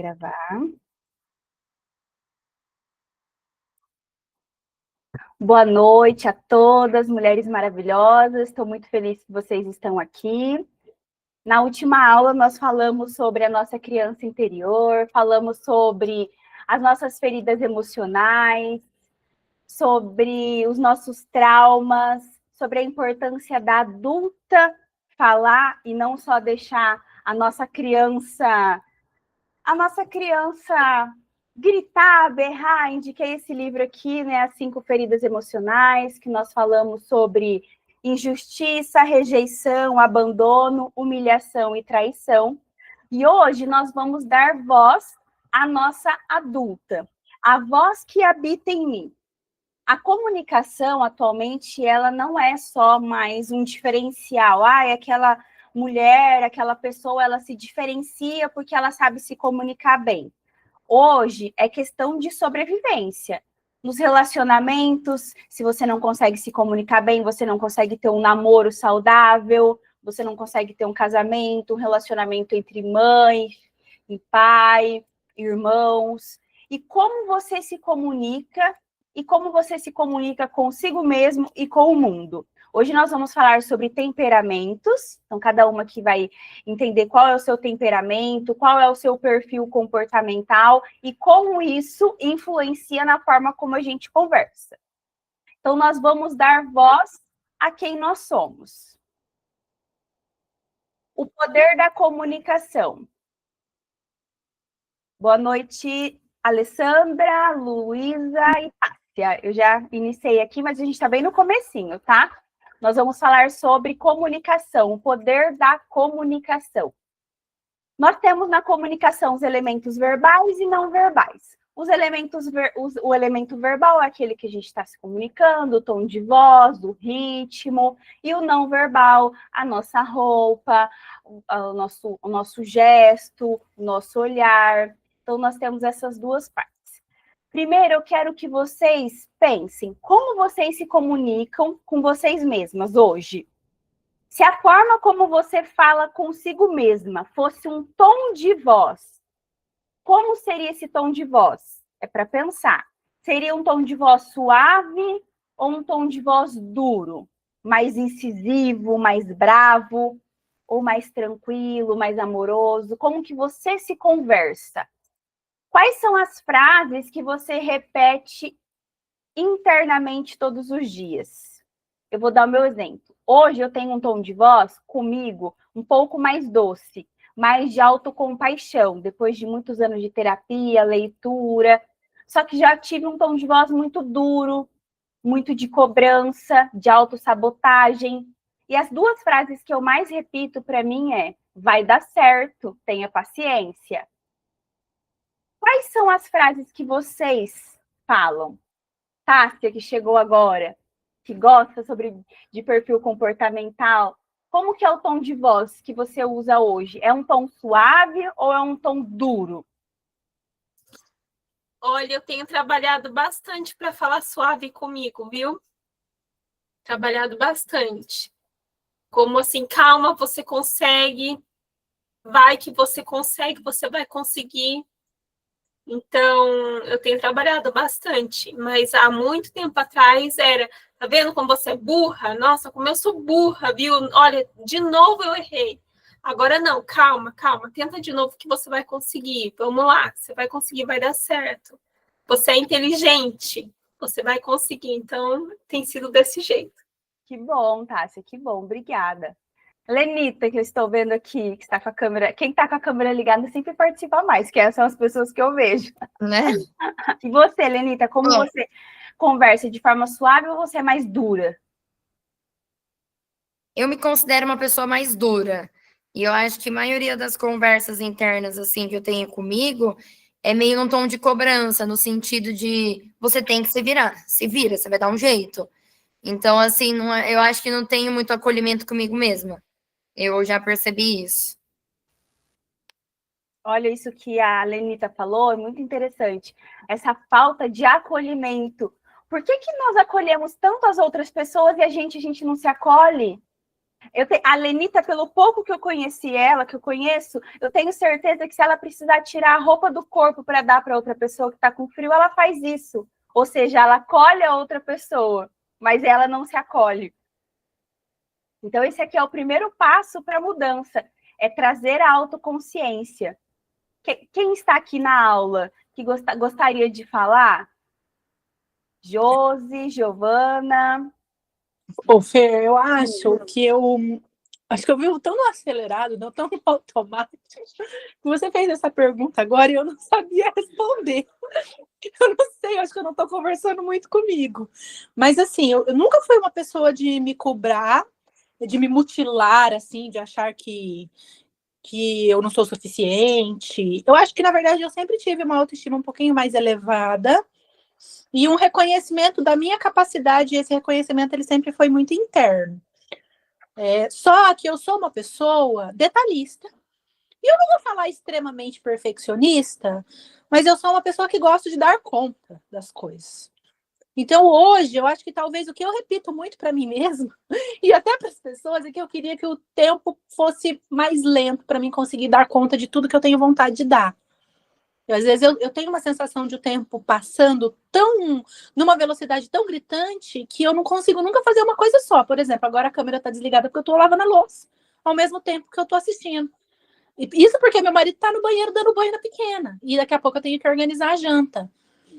Gravar. Boa noite a todas, mulheres maravilhosas. Estou muito feliz que vocês estão aqui. Na última aula, nós falamos sobre a nossa criança interior, falamos sobre as nossas feridas emocionais, sobre os nossos traumas, sobre a importância da adulta falar e não só deixar a nossa criança gritar, berrar. Indiquei esse livro aqui, né, As 5 Feridas Emocionais, que nós falamos sobre injustiça, rejeição, abandono, humilhação e traição. E hoje nós vamos dar voz à nossa adulta, a voz que habita em mim. A comunicação, atualmente, ela não é só mais um diferencial. Aquela mulher, aquela pessoa, ela se diferencia porque ela sabe se comunicar bem. Hoje é questão de sobrevivência. Nos relacionamentos, se você não consegue se comunicar bem, você não consegue ter um namoro saudável, você não consegue ter um casamento, um relacionamento entre mãe e pai, irmãos. E como você se comunica e como você se comunica consigo mesmo e com o mundo. Hoje nós vamos falar sobre temperamentos, então cada uma aqui vai entender qual é o seu temperamento, qual é o seu perfil comportamental e como isso influencia na forma como a gente conversa. Então nós vamos dar voz a quem nós somos. O poder da comunicação. Boa noite, Alessandra, Luísa e Tássia. Eu já iniciei aqui, mas a gente está bem no comecinho, tá? Nós vamos falar sobre comunicação, o poder da comunicação. Nós temos na comunicação os elementos verbais e não verbais. O elemento verbal é aquele que a gente está se comunicando, o tom de voz, o ritmo, e o não verbal, a nossa roupa, o nosso gesto, o nosso olhar. Então, nós temos essas duas partes. Primeiro, eu quero que vocês pensem como vocês se comunicam com vocês mesmas hoje. Se a forma como você fala consigo mesma fosse um tom de voz, como seria esse tom de voz? É para pensar. Seria um tom de voz suave ou um tom de voz duro? Mais incisivo, mais bravo? Ou mais tranquilo, mais amoroso? Como que você se conversa? Quais são as frases que você repete internamente todos os dias? Eu vou dar o meu exemplo. Hoje eu tenho um tom de voz comigo um pouco mais doce, mais de autocompaixão, depois de muitos anos de terapia, leitura. Só que já tive um tom de voz muito duro, muito de cobrança, de autossabotagem. E as duas frases que eu mais repito para mim é: vai dar certo, tenha paciência. Quais são as frases que vocês falam? Tássia, que chegou agora, que gosta de perfil comportamental, como que é o tom de voz que você usa hoje? É um tom suave ou é um tom duro? Olha, eu tenho trabalhado bastante para falar suave comigo, viu? Trabalhado bastante. Como assim, calma, você consegue, vai que você consegue, você vai conseguir. Então, eu tenho trabalhado bastante, mas há muito tempo atrás tá vendo como você é burra? Nossa, como eu sou burra, viu? Olha, de novo eu errei. Agora não, calma, tenta de novo que você vai conseguir. Vamos lá, você vai conseguir, vai dar certo. Você é inteligente, você vai conseguir. Então, tem sido desse jeito. Que bom, Tássia, que bom, obrigada. Lenita, que eu estou vendo aqui, que está com a câmera. Quem está com a câmera ligada sempre participa mais, que essas são as pessoas que eu vejo. Né? E você, Lenita, como você conversa de forma suave ou você é mais dura? Eu me considero uma pessoa mais dura. E eu acho que a maioria das conversas internas assim que eu tenho comigo é meio num tom de cobrança, no sentido de você tem que se virar, se vira, você vai dar um jeito. Então, assim, eu acho que não tenho muito acolhimento comigo mesma. Eu já percebi isso. Olha, isso que a Lenita falou é muito interessante. Essa falta de acolhimento. Por que nós acolhemos tanto as outras pessoas e a gente não se acolhe? A Lenita, pelo pouco que eu conheci ela, que eu conheço, eu tenho certeza que se ela precisar tirar a roupa do corpo para dar para outra pessoa que está com frio, ela faz isso. Ou seja, ela acolhe a outra pessoa, mas ela não se acolhe. Então, esse aqui é o primeiro passo para a mudança, é trazer a autoconsciência. Quem está aqui na aula que gostaria de falar? Josi, Giovana. Ô, Fer, eu acho que eu vivo tão no acelerado, não tão no automático, que você fez essa pergunta agora e eu não sabia responder. Eu não sei, eu acho que eu não estou conversando muito comigo. Mas, assim, eu nunca fui uma pessoa de me cobrar, de me mutilar, assim, de achar que eu não sou suficiente. Eu acho que, na verdade, eu sempre tive uma autoestima um pouquinho mais elevada e um reconhecimento da minha capacidade, e esse reconhecimento ele sempre foi muito interno. Só que eu sou uma pessoa detalhista. E eu não vou falar extremamente perfeccionista, mas eu sou uma pessoa que gosta de dar conta das coisas. Então, hoje, eu acho que talvez o que eu repito muito para mim mesma, e até para as pessoas, é que eu queria que o tempo fosse mais lento para mim conseguir dar conta de tudo que eu tenho vontade de dar. Às vezes eu tenho uma sensação de o tempo passando numa velocidade tão gritante que eu não consigo nunca fazer uma coisa só. Por exemplo, agora a câmera está desligada porque eu estou lavando a louça, ao mesmo tempo que eu estou assistindo. Isso porque meu marido está no banheiro dando banho na pequena. E daqui a pouco eu tenho que organizar a janta.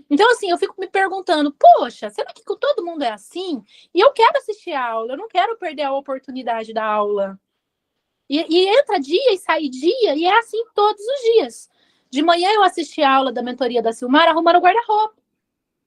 Então, assim, eu fico me perguntando, poxa, será que com todo mundo é assim? E eu quero assistir a aula, eu não quero perder a oportunidade da aula. E entra dia e sai dia, e é assim todos os dias. De manhã eu assisti a aula da mentoria da Silmar arrumando o guarda-roupa.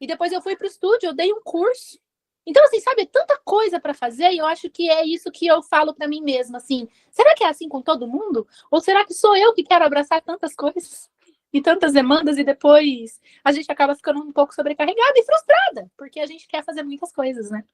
E depois eu fui para o estúdio, eu dei um curso. Então, assim, sabe, tanta coisa para fazer, e eu acho que é isso que eu falo para mim mesma, assim, será que é assim com todo mundo? Ou será que sou eu que quero abraçar tantas coisas e tantas demandas, e depois a gente acaba ficando um pouco sobrecarregada e frustrada, porque a gente quer fazer muitas coisas, né?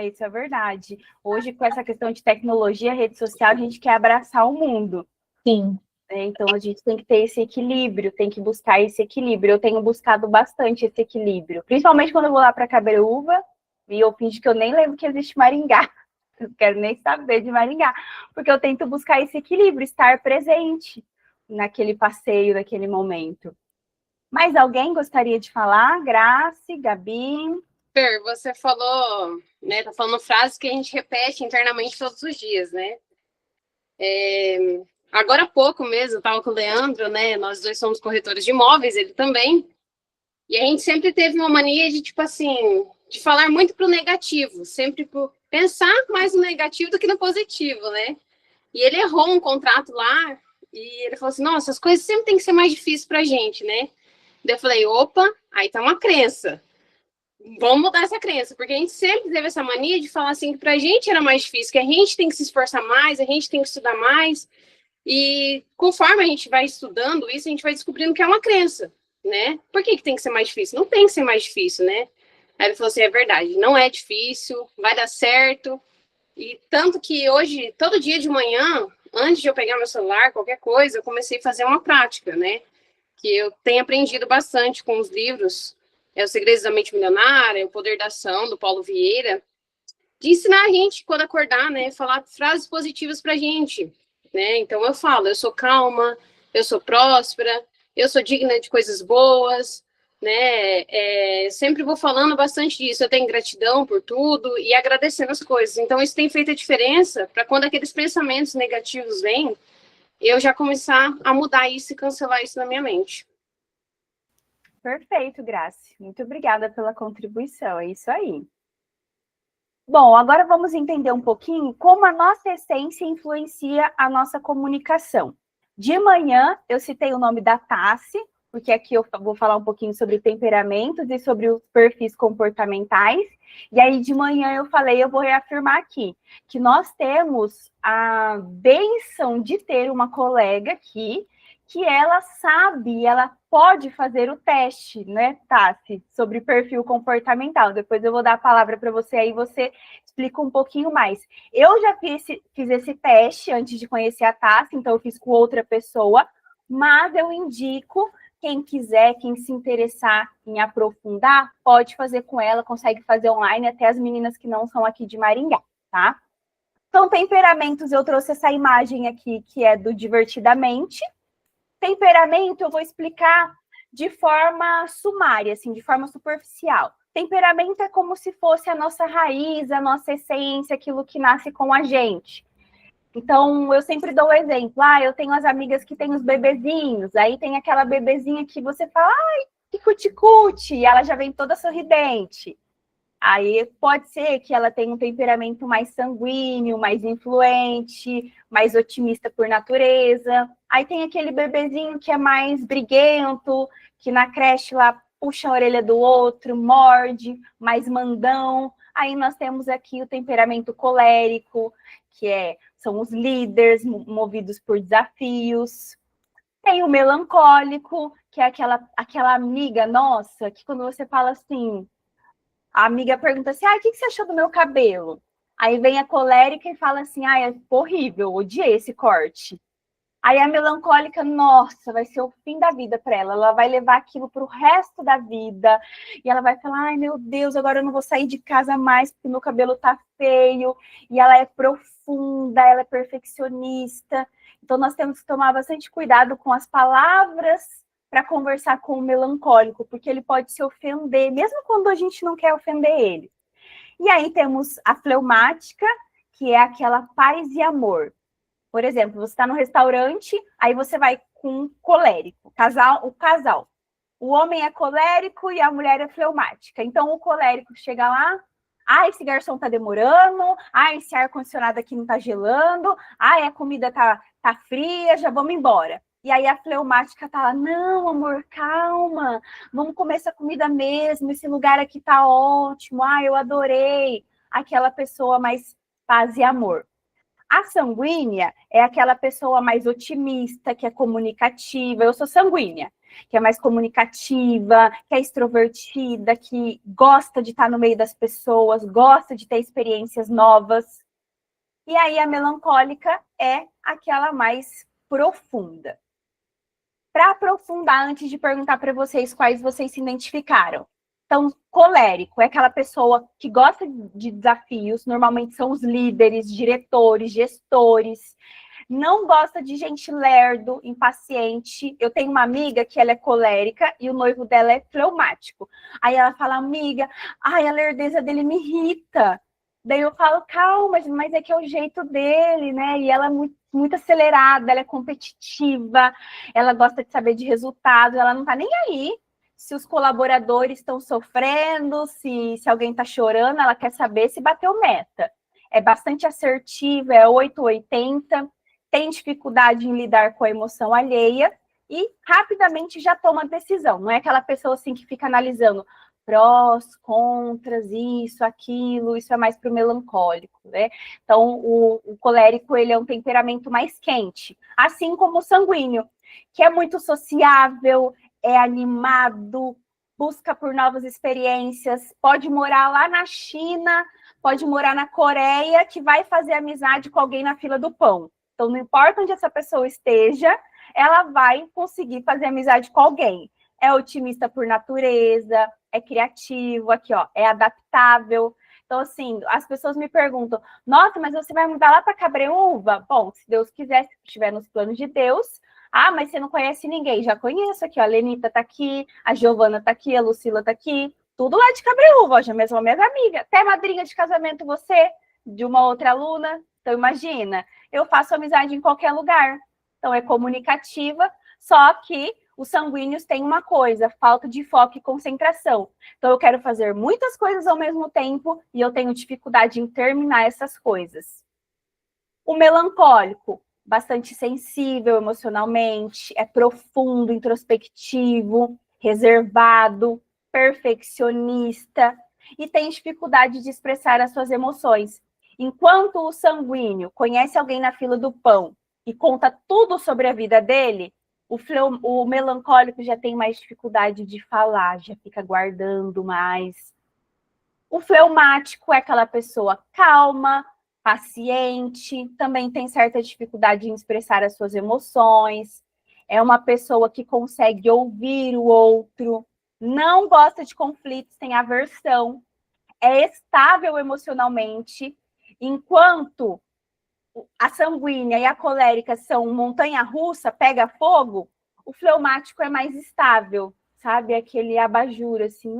Isso é verdade. Hoje, com essa questão de tecnologia, rede social, a gente quer abraçar o mundo. Sim. Então, a gente tem que ter esse equilíbrio, tem que buscar esse equilíbrio. Eu tenho buscado bastante esse equilíbrio, principalmente quando eu vou lá para Cabreúva e eu fingo que eu nem lembro que existe Maringá. Não quero nem saber de Maringá, porque eu tento buscar esse equilíbrio, estar presente naquele passeio, naquele momento. Mais alguém gostaria de falar? Grace, Gabi? Fer, você falou, né? Tá falando frases que a gente repete internamente todos os dias, né? Agora há pouco mesmo, eu tava com o Leandro, né? Nós dois somos corretores de imóveis, ele também. E a gente sempre teve uma mania de, tipo assim, de falar muito pro negativo, sempre pensar mais no negativo do que no positivo, né? E ele errou um contrato lá e ele falou assim, nossa, as coisas sempre tem que ser mais difíceis pra gente, né? Daí eu falei, opa, aí tá uma crença. Vamos mudar essa crença, porque a gente sempre teve essa mania de falar assim que pra gente era mais difícil, que a gente tem que se esforçar mais, a gente tem que estudar mais. E conforme a gente vai estudando isso, a gente vai descobrindo que é uma crença, né? Por que tem que ser mais difícil? Não tem que ser mais difícil, né? Aí ele falou assim, é verdade, não é difícil, vai dar certo. E tanto que hoje, todo dia de manhã, antes de eu pegar meu celular, qualquer coisa, eu comecei a fazer uma prática, né? Que eu tenho aprendido bastante com os livros, Os Segredos da Mente Milionária, O Poder da Ação, do Paulo Vieira, de ensinar a gente, quando acordar, né? Falar frases positivas pra gente, né? Então eu falo, eu sou calma, eu sou próspera, eu sou digna de coisas boas, né? Sempre vou falando bastante disso, eu tenho gratidão por tudo e agradecendo as coisas. Então isso tem feito a diferença para quando aqueles pensamentos negativos vêm, eu já começar a mudar isso e cancelar isso na minha mente. Perfeito, Grace. Muito obrigada pela contribuição. É isso aí. Bom, agora vamos entender um pouquinho como a nossa essência influencia a nossa comunicação. De manhã, eu citei o nome da Tassi, porque aqui eu vou falar um pouquinho sobre temperamentos e sobre os perfis comportamentais. E aí, de manhã, eu vou reafirmar aqui, que nós temos a bênção de ter uma colega aqui, que ela sabe, ela pode fazer o teste, né, Tassi, sobre perfil comportamental. Depois eu vou dar a palavra para você, aí você explica um pouquinho mais. Eu já fiz esse teste antes de conhecer a Tassi, então eu fiz com outra pessoa, mas eu indico, quem quiser, quem se interessar em aprofundar, pode fazer com ela, consegue fazer online, até as meninas que não são aqui de Maringá, tá? Então, temperamentos, eu trouxe essa imagem aqui, que é do Divertidamente. Temperamento, eu vou explicar de forma sumária, assim, de forma superficial. Temperamento é como se fosse a nossa raiz, a nossa essência, aquilo que nasce com a gente. Então, eu sempre dou o exemplo. Eu tenho as amigas que têm os bebezinhos, aí tem aquela bebezinha que você fala, ai, que cuti-cuti, e ela já vem toda sorridente. Aí pode ser que ela tenha um temperamento mais sanguíneo, mais influente, mais otimista por natureza. Aí tem aquele bebezinho que é mais briguento, que na creche lá puxa a orelha do outro, morde, mais mandão. Aí nós temos aqui o temperamento colérico, que são os líderes movidos por desafios. Tem o melancólico, que é aquela amiga nossa, que quando você fala assim, a amiga pergunta assim, o que você achou do meu cabelo? Aí vem a colérica e fala assim, é horrível, odiei esse corte. Aí a melancólica, nossa, vai ser o fim da vida para ela. Ela vai levar aquilo para o resto da vida. E ela vai falar, ai meu Deus, agora eu não vou sair de casa mais porque meu cabelo tá feio. E ela é profunda, ela é perfeccionista. Então nós temos que tomar bastante cuidado com as palavras para conversar com o melancólico, porque ele pode se ofender, mesmo quando a gente não quer ofender ele. E aí temos a fleumática, que é aquela paz e amor. Por exemplo, você está no restaurante, aí você vai com um colérico, o casal. O homem é colérico e a mulher é fleumática. Então, o colérico chega lá, esse garçom tá demorando, esse ar-condicionado aqui não tá gelando, a comida tá fria, já vamos embora. E aí a fleumática tá lá, não, amor, calma, vamos comer essa comida mesmo, esse lugar aqui tá ótimo, eu adorei. Aquela pessoa mais paz e amor. A sanguínea é aquela pessoa mais otimista, que é comunicativa. Eu sou sanguínea, que é mais comunicativa, que é extrovertida, que gosta de estar no meio das pessoas, gosta de ter experiências novas. E aí a melancólica é aquela mais profunda. Para aprofundar, antes de perguntar para vocês quais vocês se identificaram. Então, colérico é aquela pessoa que gosta de desafios, normalmente são os líderes, diretores, gestores, não gosta de gente lerdo, impaciente. Eu tenho uma amiga que ela é colérica e o noivo dela é fleumático. Aí ela fala, amiga, a lerdeza dele me irrita. Daí eu falo, calma, mas é que é o jeito dele, né? E ela é muito acelerada, ela é competitiva, ela gosta de saber de resultados, ela não tá nem aí se os colaboradores estão sofrendo, se alguém está chorando, ela quer saber se bateu meta. É bastante assertiva, é 880, tem dificuldade em lidar com a emoção alheia e rapidamente já toma decisão. Não é aquela pessoa assim que fica analisando prós, contras, isso, aquilo, isso é mais para o melancólico, né? Então, o colérico, ele é um temperamento mais quente, assim como o sanguíneo, que é muito sociável, é animado, busca por novas experiências, pode morar lá na China, pode morar na Coreia, que vai fazer amizade com alguém na fila do pão. Então, não importa onde essa pessoa esteja, ela vai conseguir fazer amizade com alguém. É otimista por natureza, é criativo, é adaptável. Então, assim, as pessoas me perguntam, nossa, mas você vai mudar lá para Cabreúva? Bom, se Deus quiser, se estiver nos planos de Deus. Mas você não conhece ninguém. Já conheço aqui, a Lenita tá aqui, a Giovana tá aqui, a Lucila tá aqui. Tudo lá de Cabreúva, já mesmo minhas amigas. Até madrinha de casamento você, de uma outra aluna. Então, imagina, eu faço amizade em qualquer lugar. Então, é comunicativa, só que os sanguíneos têm uma coisa, falta de foco e concentração. Então, eu quero fazer muitas coisas ao mesmo tempo e eu tenho dificuldade em terminar essas coisas. O melancólico, bastante sensível emocionalmente, é profundo, introspectivo, reservado, perfeccionista e tem dificuldade de expressar as suas emoções. Enquanto o sanguíneo conhece alguém na fila do pão e conta tudo sobre a vida dele, o melancólico já tem mais dificuldade de falar, já fica guardando mais. O fleumático é aquela pessoa calma, paciente, também tem certa dificuldade em expressar as suas emoções, é uma pessoa que consegue ouvir o outro, não gosta de conflitos, tem aversão, é estável emocionalmente, enquanto a sanguínea e a colérica são montanha-russa, pega fogo, o fleumático é mais estável, sabe? Aquele abajur, assim,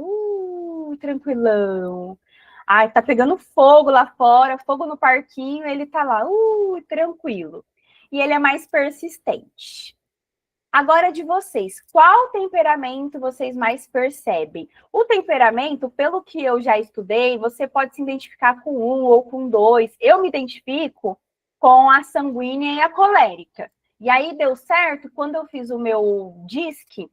tranquilão. Ai, tá pegando fogo lá fora, fogo no parquinho, ele tá lá, tranquilo. E ele é mais persistente. Agora de vocês, qual temperamento vocês mais percebem? O temperamento, pelo que eu já estudei, você pode se identificar com 1 ou com 2. Eu me identifico com a sanguínea e a colérica. E aí deu certo, quando eu fiz o meu DISC,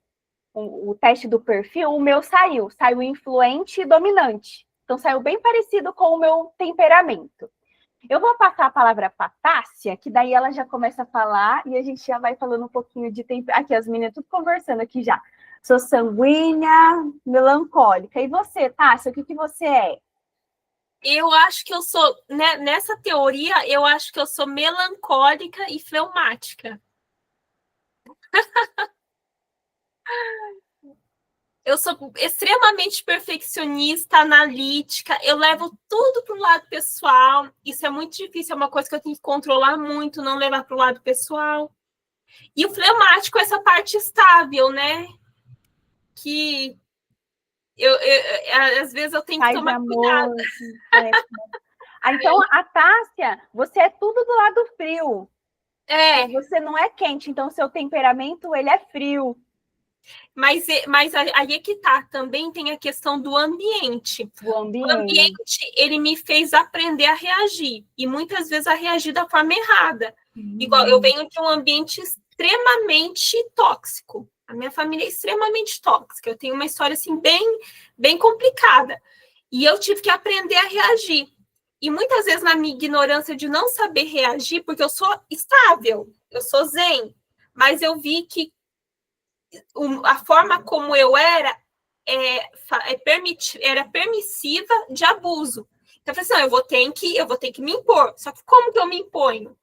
o teste do perfil, o meu saiu influente e dominante. Então saiu bem parecido com o meu temperamento. Eu vou passar a palavra para a Tássia, que daí ela já começa a falar e a gente já vai falando um pouquinho de tempo. Aqui, as meninas tudo conversando aqui já. Sou sanguínea, melancólica. E você, Tássia, o que você é? Eu acho que eu sou, né, nessa teoria, eu acho que eu sou melancólica e fleumática. Eu sou extremamente perfeccionista, analítica, eu levo tudo para o lado pessoal. Isso é muito difícil, é uma coisa que eu tenho que controlar muito, não levar para o lado pessoal. E o fleumático, essa parte estável, né? Que às vezes eu tenho que tomar cuidado. Então, a Tássia, você é tudo do lado frio. Você não é quente, então seu temperamento ele é frio. Mas aí é que tá, também tem a questão do ambiente. O ambiente, ele me fez aprender a reagir, e muitas vezes a reagir da forma errada. Igual, eu venho de um ambiente extremamente tóxico. A minha família é extremamente tóxica. Eu tenho uma história, assim, bem complicada. E eu tive que aprender a reagir. E muitas vezes, na minha ignorância de não saber reagir, porque eu sou estável, eu sou zen, mas eu vi que a forma como eu era permissiva de abuso. Então, eu falei assim, eu vou ter que me impor. Só que como que eu me imponho?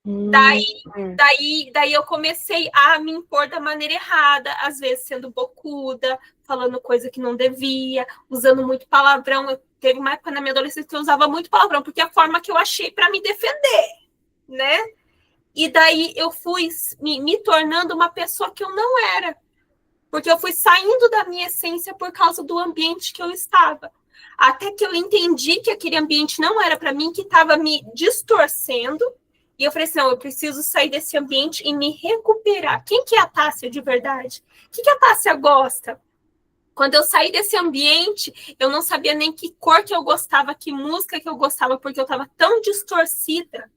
Daí eu comecei a me impor da maneira errada, às vezes sendo bocuda, falando coisa que não devia, usando muito palavrão. Teve uma época na minha adolescência que eu usava muito palavrão, porque é a forma que eu achei para me defender, né? E daí eu fui me tornando uma pessoa que eu não era. Porque eu fui saindo da minha essência por causa do ambiente que eu estava. Até que eu entendi que aquele ambiente não era para mim, que estava me distorcendo. E eu falei assim, não, eu preciso sair desse ambiente e me recuperar. Quem que é a Tássia de verdade? O que a Tássia gosta? Quando eu saí desse ambiente, eu não sabia nem que cor que eu gostava, que música que eu gostava, porque eu estava tão distorcida,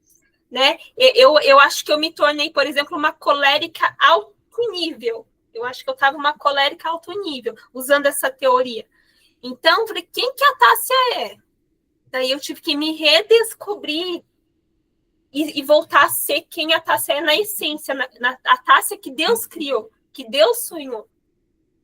né? Eu acho que eu me tornei, por exemplo, uma colérica alto nível. Eu acho que eu estava uma colérica alto nível, usando essa teoria. Então, eu falei, quem que a Tássia é? Daí eu tive que me redescobrir e voltar a ser quem a Tássia é na essência, a Tássia que Deus criou, que Deus sonhou.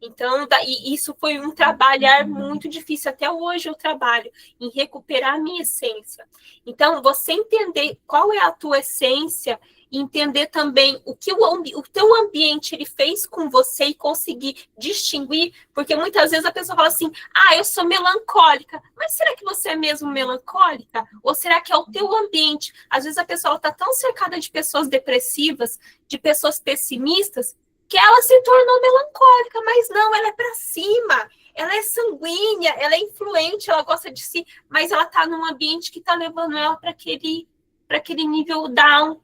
Então, isso foi um trabalhar muito difícil. Até hoje eu trabalho em recuperar a minha essência. Então, você entender qual é a tua essência, entender também o que o teu ambiente ele fez com você e conseguir distinguir, porque muitas vezes a pessoa fala assim, eu sou melancólica, mas será que você é mesmo melancólica? Ou será que é o teu ambiente? Às vezes a pessoa está tão cercada de pessoas depressivas, de pessoas pessimistas, que ela se tornou melancólica, mas não, ela é para cima, ela é sanguínea, ela é influente, ela gosta de si, mas ela está num ambiente que está levando ela para aquele nível down.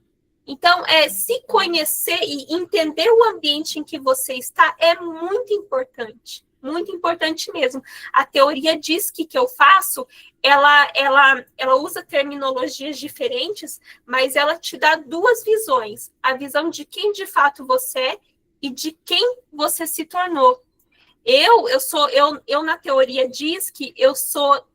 Então, se conhecer e entender o ambiente em que você está é muito importante mesmo. A teoria diz que eu faço, ela usa terminologias diferentes, mas ela te dá duas visões. A visão de quem de fato você é e de quem você se tornou. Eu na teoria diz que eu sou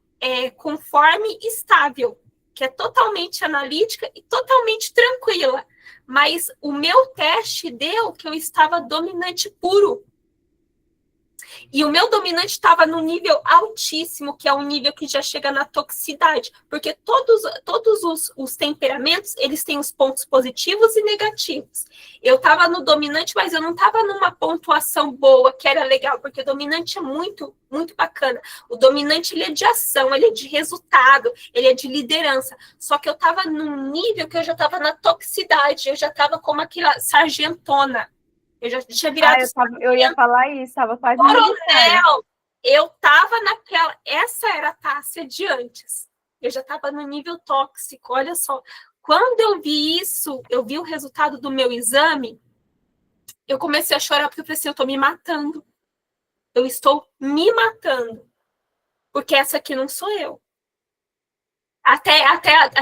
conforme estável, que é totalmente analítica e totalmente tranquila. Mas o meu teste deu que eu estava dominante puro. E o meu dominante estava no nível altíssimo, que é um nível que já chega na toxicidade, porque todos os temperamentos, eles têm os pontos positivos e negativos. Eu estava no dominante, mas eu não estava numa pontuação boa, que era legal, porque o dominante é muito, muito bacana. O dominante, ele é de ação, ele é de resultado, ele é de liderança. Só que eu estava num nível que eu já estava na toxicidade, eu já estava como aquela sargentona. Eu já tinha virado eu ia falar isso, estava quase no militar. coronel. Eu estava naquela. Essa era a Tássia de antes. Eu já estava no nível tóxico. Olha só. Quando eu vi isso, eu vi o resultado do meu exame, eu comecei a chorar porque eu falei assim, eu estou me matando. Eu estou me matando. Porque essa aqui não sou eu. Até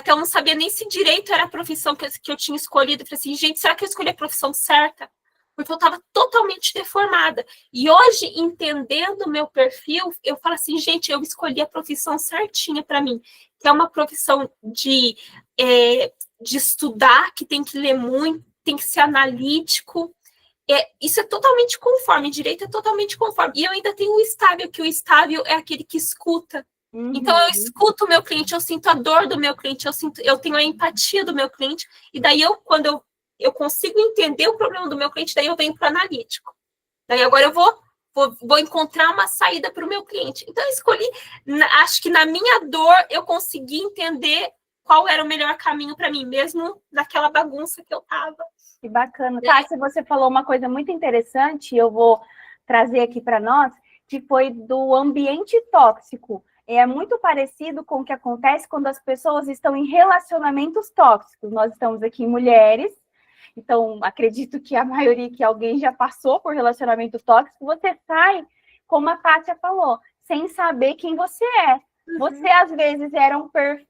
eu não sabia nem se direito era a profissão que eu tinha escolhido. Eu falei assim, gente, será que eu escolhi a profissão certa? Porque eu estava totalmente deformada. E hoje, entendendo o meu perfil, eu falo assim, gente, eu escolhi a profissão certinha para mim, que é uma profissão de estudar, que tem que ler muito, tem que ser analítico. Isso é totalmente conforme, direito é totalmente conforme. E eu ainda tenho o estável, que o estável é aquele que escuta. Então, eu escuto o meu cliente, eu sinto a dor do meu cliente, eu tenho a empatia do meu cliente, e daí quando eu consigo entender o problema do meu cliente, daí eu venho para o analítico. Daí agora eu vou encontrar uma saída para o meu cliente. Então, eu escolhi, acho que na minha dor, eu consegui entender qual era o melhor caminho para mim, mesmo naquela bagunça que eu estava. Que bacana. Tássia, você falou uma coisa muito interessante, eu vou trazer aqui para nós, que foi do ambiente tóxico. É muito parecido com o que acontece quando as pessoas estão em relacionamentos tóxicos. Nós estamos aqui mulheres, então acredito que a maioria, que alguém já passou por relacionamento tóxico, você sai, como a Tássia falou, sem saber quem você é. Você, às vezes, era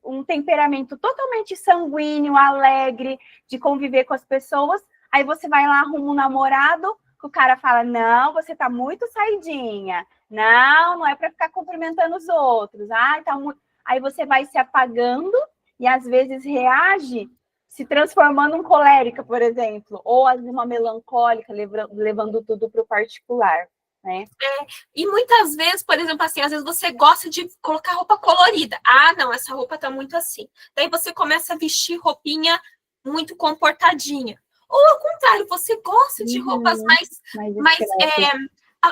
um temperamento totalmente sanguíneo, alegre, de conviver com as pessoas, aí você vai lá, arruma um namorado, o cara fala, não, você tá muito saidinha, não é para ficar cumprimentando os outros, tá muito... Aí você vai se apagando e, às vezes, reage se transformando em colérica, por exemplo, ou uma melancólica, levando tudo para o particular. Né? E muitas vezes, por exemplo, assim, às vezes você gosta de colocar roupa colorida. Não, essa roupa tá muito assim. Daí você começa a vestir roupinha muito comportadinha. Ou ao contrário, você gosta de roupas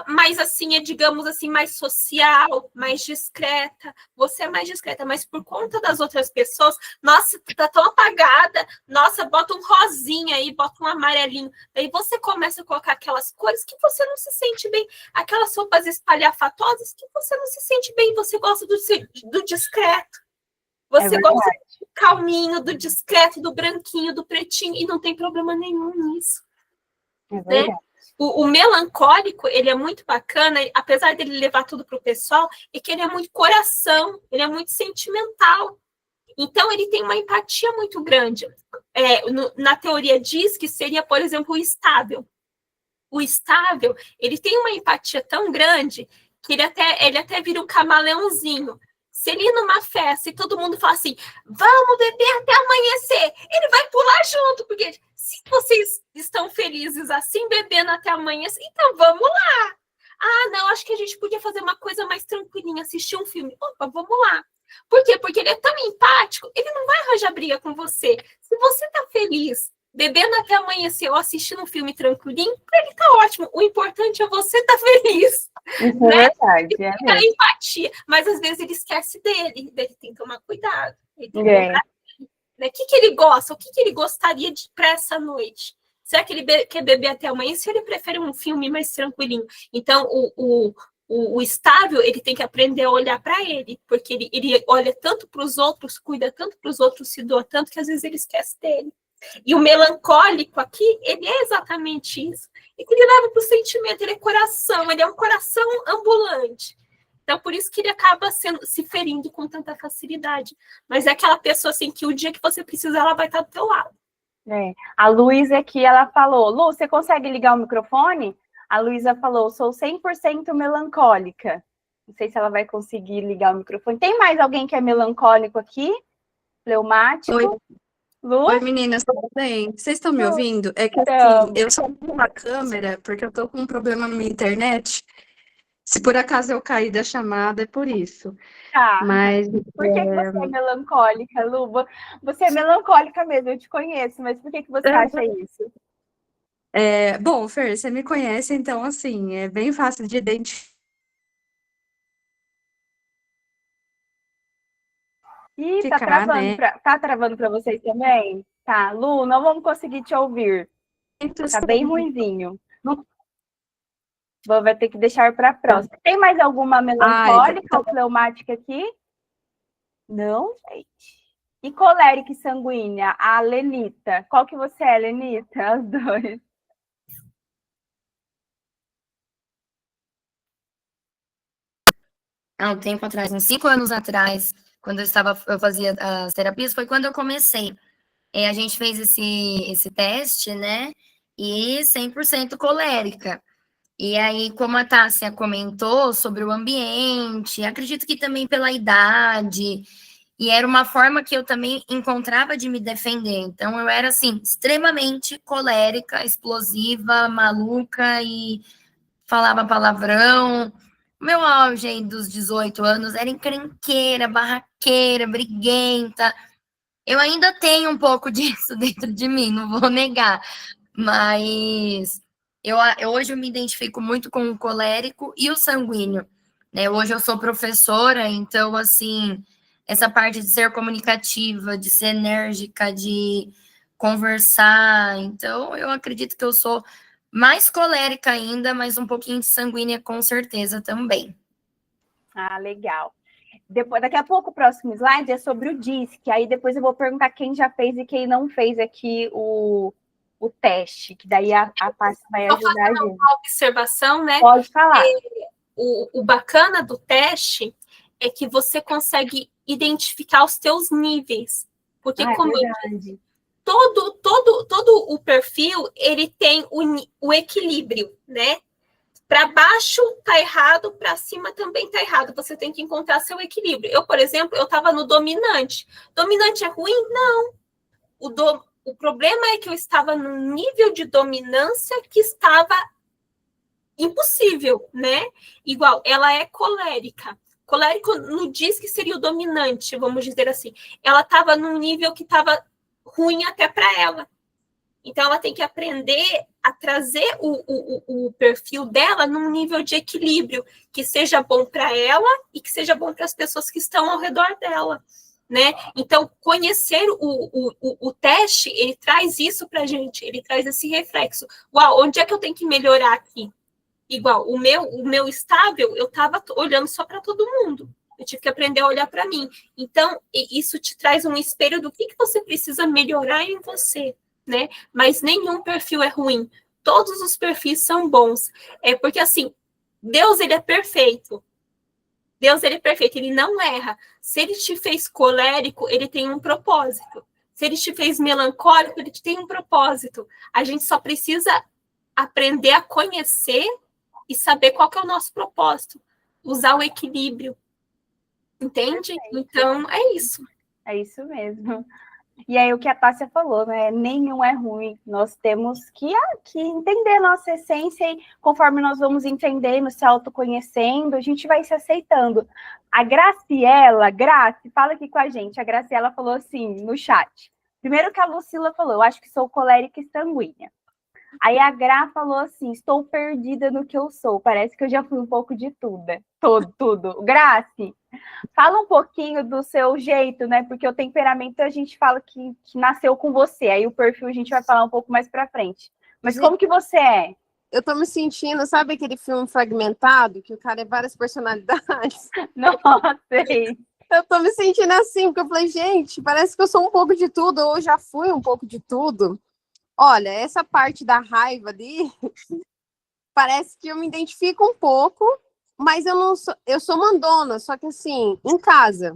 mais assim, digamos assim, mais social, mais discreta. Você é mais discreta, mas por conta das outras pessoas, nossa, tá tão apagada, nossa, bota um rosinha aí, bota um amarelinho. Daí você começa a colocar aquelas cores que você não se sente bem, aquelas roupas espalhafatosas que você não se sente bem, você gosta do discreto. Você gosta do calminho, do discreto, do branquinho, do pretinho, e não tem problema nenhum nisso. É verdade. Né? O melancólico, ele é muito bacana, apesar dele levar tudo para o pessoal, é que ele é muito coração, ele é muito sentimental. Então, ele tem uma empatia muito grande. Na teoria diz que seria, por exemplo, o estável. O estável, ele tem uma empatia tão grande que ele até vira um camaleãozinho. Se ele ir numa festa e todo mundo fala assim, vamos beber até amanhecer, ele vai pular junto, porque se vocês estão felizes assim, bebendo até amanhecer, então vamos lá. Não, acho que a gente podia fazer uma coisa mais tranquilinha, assistir um filme. Opa, vamos lá. Por quê? Porque ele é tão empático, ele não vai arranjar briga com você. Se você tá feliz, bebendo até amanhecer ou assistindo um filme tranquilinho, para ele tá ótimo. O importante é você estar feliz. Isso né? É verdade. Ele tem a empatia, mas às vezes ele esquece dele tem que tomar cuidado. Ele tem que lembrar dele, né? O que ele gosta? O que ele gostaria de para essa noite? Será que ele quer beber até amanhã? Se ele prefere um filme mais tranquilinho. Então, o estável, ele tem que aprender a olhar para ele, porque ele olha tanto para os outros, cuida tanto para os outros, se doa tanto, que às vezes ele esquece dele. E o melancólico aqui, ele é exatamente isso. E que ele leva para o sentimento, ele é coração, ele é um coração ambulante. Então, por isso que ele acaba se ferindo com tanta facilidade. Mas é aquela pessoa assim que o dia que você precisa, ela vai estar do teu lado. A Luísa aqui, ela falou, Lu, você consegue ligar o microfone? A Luísa falou, sou 100% melancólica. Não sei se ela vai conseguir ligar o microfone. Tem mais alguém que é melancólico aqui? Fleumático? Oi. Lu? Oi, meninas, tudo bem? Vocês estão me ouvindo? É que assim, eu só tenho uma câmera porque eu tô com um problema na minha internet Se por acaso eu cair da chamada, é por isso. Tá. Mas Por que que você é melancólica, Lu? Você é melancólica mesmo, eu te conheço, mas por que que você acha isso? bom, Fer, você me conhece, então assim, é bem fácil de identificar, Ih, tá travando né? tá travando para vocês também? Tá, Lu, não vamos conseguir te ouvir. Tá bem ruinzinho. Não... Vai ter que deixar para a próxima. Tem mais alguma melancólica ou fleumática aqui? Não, gente. E colérica e sanguínea? A Lenita. Qual que você é, Lenita? As dois. Há um tempo atrás, uns 5 anos atrás, quando eu fazia as terapias, foi quando eu comecei. A gente fez esse teste, né? E 100% colérica. E aí, como a Tássia comentou sobre o ambiente, acredito que também pela idade, e era uma forma que eu também encontrava de me defender. Então, eu era, assim, extremamente colérica, explosiva, maluca e falava palavrão. Meu auge aí dos 18 anos era encrenqueira, barraqueira, briguenta. Eu ainda tenho um pouco disso dentro de mim, não vou negar. Mas hoje eu me identifico muito com o colérico e o sanguíneo, né? Hoje eu sou professora, então, assim, essa parte de ser comunicativa, de ser enérgica, de conversar, então eu acredito que eu sou mais colérica ainda, mas um pouquinho de sanguínea com certeza também. Ah, legal. Daqui a pouco o próximo slide é sobre o DISC, aí depois eu vou perguntar quem já fez e quem não fez aqui o teste, que daí a Tássia vai ajudar a gente. Uma observação, né? Pode falar. O bacana do teste é que você consegue identificar os teus níveis. Porque, como eu disse, todo o perfil, ele tem o equilíbrio, né? Para baixo tá errado, para cima também tá errado. Você tem que encontrar seu equilíbrio. Eu, por exemplo, eu estava no dominante. Dominante é ruim? Não. O problema é que eu estava num nível de dominância que estava impossível, né? Igual, ela é colérica. Colérico não diz que seria o dominante, vamos dizer assim. Ela estava num nível que estava ruim até para ela. Então, ela tem que aprender a trazer o perfil dela num nível de equilíbrio, que seja bom para ela e que seja bom para as pessoas que estão ao redor dela, né? Então, conhecer o teste, ele traz isso para a gente, ele traz esse reflexo. Uau, onde é que eu tenho que melhorar aqui? Igual, o meu estável, eu estava olhando só para todo mundo. Eu tive que aprender a olhar para mim. Então, isso te traz um espelho do que você precisa melhorar em você, né? Mas nenhum perfil é ruim. Todos os perfis são bons. É porque, assim, Deus, ele é perfeito. Deus, ele é perfeito, ele não erra. Se ele te fez colérico, ele tem um propósito. Se ele te fez melancólico, ele tem um propósito. A gente só precisa aprender a conhecer e saber qual que é o nosso propósito. Usar o equilíbrio. Entende? Então, é isso. É isso mesmo. E aí, o que a Tássia falou, né? Nenhum é ruim. Nós temos que entender a nossa essência e conforme nós vamos entendendo, se autoconhecendo, a gente vai se aceitando. A Graciela, fala aqui com a gente. A Graciela falou assim, no chat. Primeiro que a Lucila falou, eu acho que sou colérica e sanguínea. Aí a Gra falou assim, estou perdida no que eu sou. Parece que eu já fui um pouco de tudo. Tudo. Graci, fala um pouquinho do seu jeito, né? Porque o temperamento a gente fala que nasceu com você. Aí o perfil a gente vai falar um pouco mais pra frente. Mas como que você é? Eu tô me sentindo, sabe aquele filme Fragmentado, que o cara é várias personalidades? Nossa, sei. Eu tô me sentindo assim, porque eu falei, gente, parece que eu sou um pouco de tudo, ou já fui um pouco de tudo. Olha, essa parte da raiva ali, parece que eu me identifico um pouco, mas eu sou mandona, só que assim, em casa.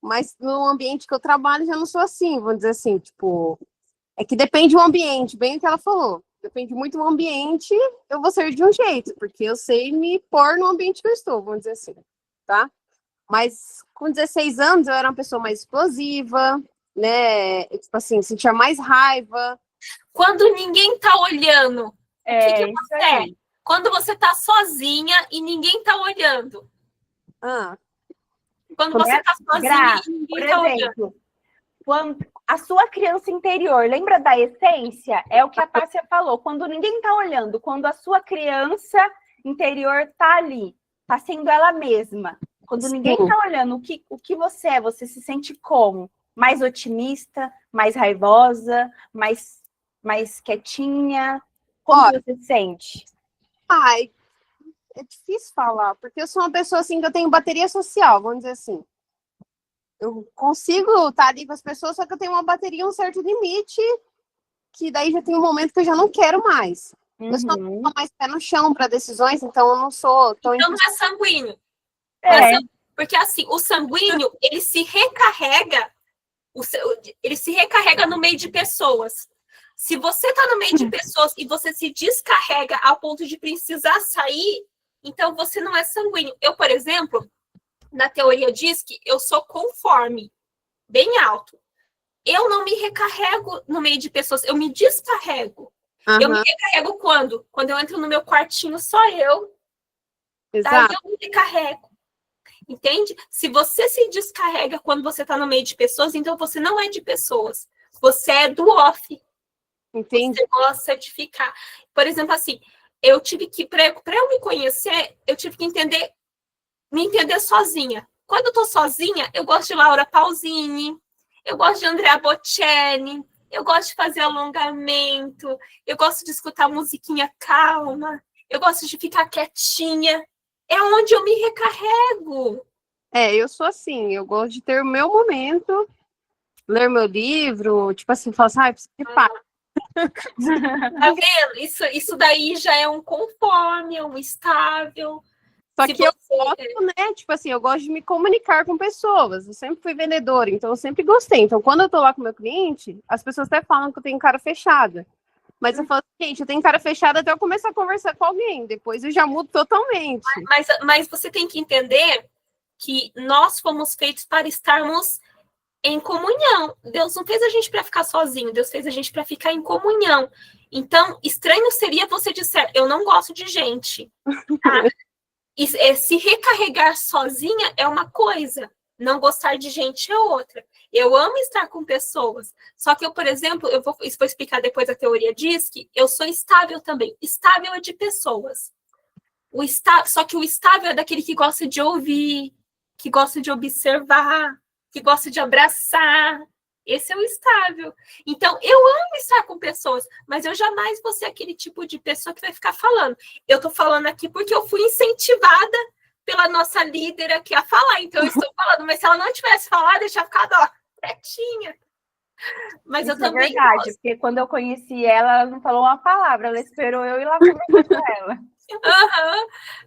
Mas no ambiente que eu trabalho já não sou assim, vamos dizer assim, tipo, é que depende do ambiente, bem o que ela falou. Depende muito do ambiente, eu vou ser de um jeito, porque eu sei me pôr no ambiente que eu estou, vamos dizer assim, tá? Mas com 16 anos eu era uma pessoa mais explosiva, né? Tipo assim, sentia mais raiva. Quando ninguém tá olhando, o que você é? Quando você tá sozinha e ninguém tá olhando. Ah, Quando você tá sozinha e Por ninguém tá olhando. exemplo, quando a sua criança interior, lembra da essência? É o que a Tássia falou. Quando ninguém está olhando, quando a sua criança interior está ali, está sendo ela mesma. Quando ninguém está olhando, o que você é? Você se sente como? Mais otimista, mais raivosa, mais quietinha? Como você se sente? ai, é difícil falar, porque eu sou uma pessoa assim que eu tenho bateria social, vamos dizer assim. Eu consigo estar ali com as pessoas, só que eu tenho uma bateria, um certo limite, que daí já tem um momento que eu já não quero mais. Eu sou mais pé no chão para decisões, então eu não sou tão... Então não é sanguíneo. É. Porque assim, o sanguíneo, ele se recarrega, ele se recarrega no meio de pessoas. Se você está no meio de pessoas e você se descarrega ao ponto de precisar sair, então você não é sanguíneo. Eu, por exemplo, na teoria diz que eu sou conforme, bem alto. Eu não me recarrego no meio de pessoas, eu me descarrego. Eu me recarrego quando? Quando eu entro no meu quartinho, só eu. Daí eu me recarrego. Entende? Se você se descarrega quando você está no meio de pessoas, então você não é de pessoas. Você é do off. Entendi. Você gosta de ficar. Por exemplo, assim, eu tive que, para eu me conhecer, eu tive que me entender sozinha. Quando eu tô sozinha, eu gosto de Laura Pausini, eu gosto de Andrea Bocelli, eu gosto de fazer alongamento, eu gosto de escutar musiquinha calma, eu gosto de ficar quietinha. É onde eu me recarrego. Eu sou assim, eu gosto de ter o meu momento, ler meu livro, tipo assim, falar assim, preciso de paz. Tá vendo? Isso daí já é um conforme, é um estável. Só que eu gosto, né? Tipo assim, eu gosto de me comunicar com pessoas. Eu sempre fui vendedora, então eu sempre gostei. Então, quando eu tô lá com o meu cliente, as pessoas até falam que eu tenho cara fechada. Mas eu falo, gente, eu tenho cara fechada até eu começar a conversar com alguém. Depois eu já mudo totalmente. Mas você tem que entender que nós fomos feitos para estarmos em comunhão. Deus não fez a gente para ficar sozinho, Deus fez a gente para ficar em comunhão. Então, estranho seria você dizer, eu não gosto de gente. Tá? E, se recarregar sozinha é uma coisa, não gostar de gente é outra. Eu amo estar com pessoas. Só que eu, por exemplo, isso vou explicar depois, a teoria diz que eu sou estável também. Estável é de pessoas. Só que o estável é daquele que gosta de ouvir, que gosta de observar, que gosta de abraçar. Esse é o estável. Então, eu amo estar com pessoas, mas eu jamais vou ser aquele tipo de pessoa que vai ficar falando. Eu estou falando aqui porque eu fui incentivada pela nossa líder aqui a falar. Então, eu estou falando, mas se ela não tivesse falado, eu tinha ficado, ó, quietinha. Mas Isso eu também. É verdade, gosto. Porque quando eu conheci ela, ela não falou uma palavra, ela esperou eu ir lá conversar com ela.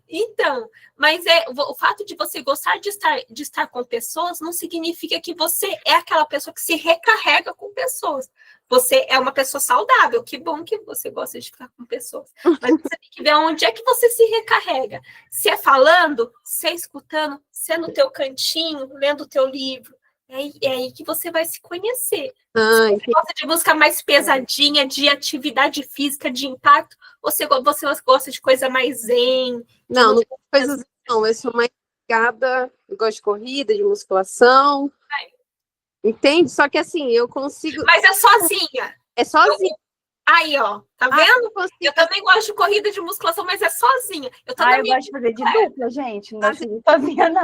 Então, mas o fato de você gostar de estar com pessoas não significa que você é aquela pessoa que se recarrega com pessoas. Você é uma pessoa saudável, que bom que você gosta de ficar com pessoas. Mas você tem que ver onde é que você se recarrega. Se é falando, se é escutando, se é no teu cantinho, lendo o teu livro. É aí que você vai se conhecer. Se você gosta de música mais pesadinha, de atividade física, de impacto, você gosta de coisa mais zen? Não coisas não. Eu sou mais ligada, eu gosto de corrida, de musculação. Entende? Só que assim, eu consigo... Mas é sozinha. É sozinha. Aí, ó, tá vendo? Eu também gosto de corrida de musculação, mas é sozinha. Eu gosto de fazer de dupla, gente. Não gosto de sozinha, não.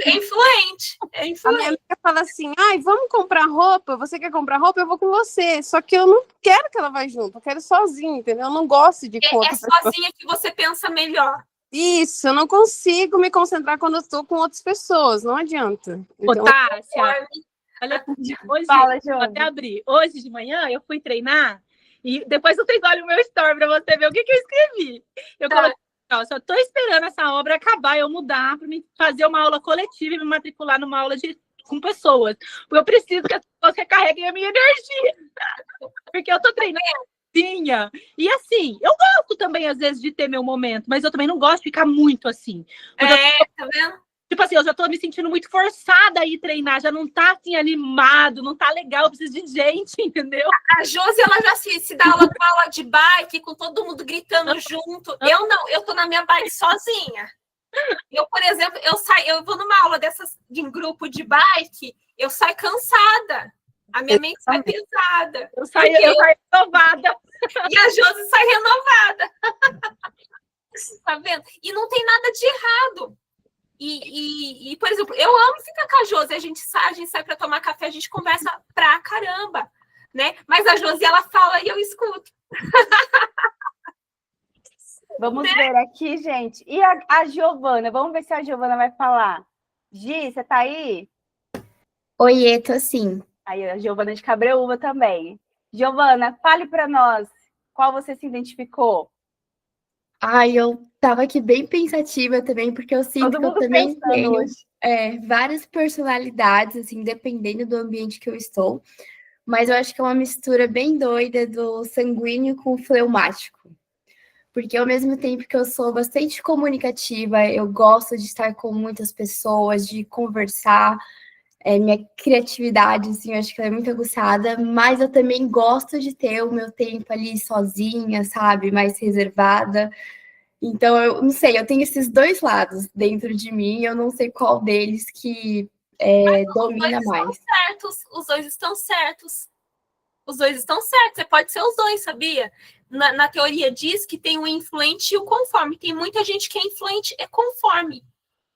É influente. A minha amiga fala assim, vamos comprar roupa? Você quer comprar roupa? Eu vou com você. Só que eu não quero que ela vá junto. Eu quero sozinha, entendeu? Eu não gosto de com outra pessoa. Sozinha que você pensa melhor. Isso, eu não consigo me concentrar quando eu estou com outras pessoas. Não adianta. Então, Tássia, olha, hoje, fala, vou até abrir. Hoje de manhã eu fui treinar. E depois vocês olham o meu story para você ver o que eu escrevi. Eu coloquei, só estou esperando essa obra acabar, eu mudar para me fazer uma aula coletiva e me matricular numa aula com pessoas. Porque eu preciso que as pessoas recarreguem a minha energia. Porque eu estou treinando sozinha. E assim, eu gosto também, às vezes, de ter meu momento, mas eu também não gosto de ficar muito assim. Tá vendo? Tipo assim, eu já tô me sentindo muito forçada a ir treinar, já não tá assim animado, não tá legal, eu preciso de gente, entendeu? A Josi, ela já se dá aula de bike, com todo mundo gritando junto. Eu não, eu tô na minha bike sozinha. Eu, por exemplo, eu vou numa aula dessas em grupo de bike, eu saio cansada. A minha mente sai pesada. Eu saio renovada. E a Josi sai renovada. Tá vendo? E não tem nada de errado. E, por exemplo, eu amo ficar com a Josi. A gente sai para tomar café, a gente conversa pra caramba, né? Mas a Josi, ela fala e eu escuto. Vamos ver aqui, gente. E a Giovana? Vamos ver se a Giovana vai falar. Gi, você tá aí? Oiê, tô sim. Aí, a Giovana de Cabreúva também. Giovana, fale para nós qual você se identificou. Ai, eu tava aqui bem pensativa também, porque eu sinto Todo que eu mundo também pensando tenho hoje. várias personalidades, assim, dependendo do ambiente que eu estou. Mas eu acho que é uma mistura bem doida do sanguíneo com o fleumático. Porque ao mesmo tempo que eu sou bastante comunicativa, eu gosto de estar com muitas pessoas, de conversar, minha criatividade, assim, eu acho que ela é muito aguçada, mas eu também gosto de ter o meu tempo ali sozinha, sabe, mais reservada. Então, eu não sei, eu tenho esses dois lados dentro de mim, eu não sei qual deles que domina mais. Os dois estão certos. Os dois estão certos. Você pode ser os dois, sabia? Na teoria diz que tem o influente e o conforme. Tem muita gente que é influente e conforme.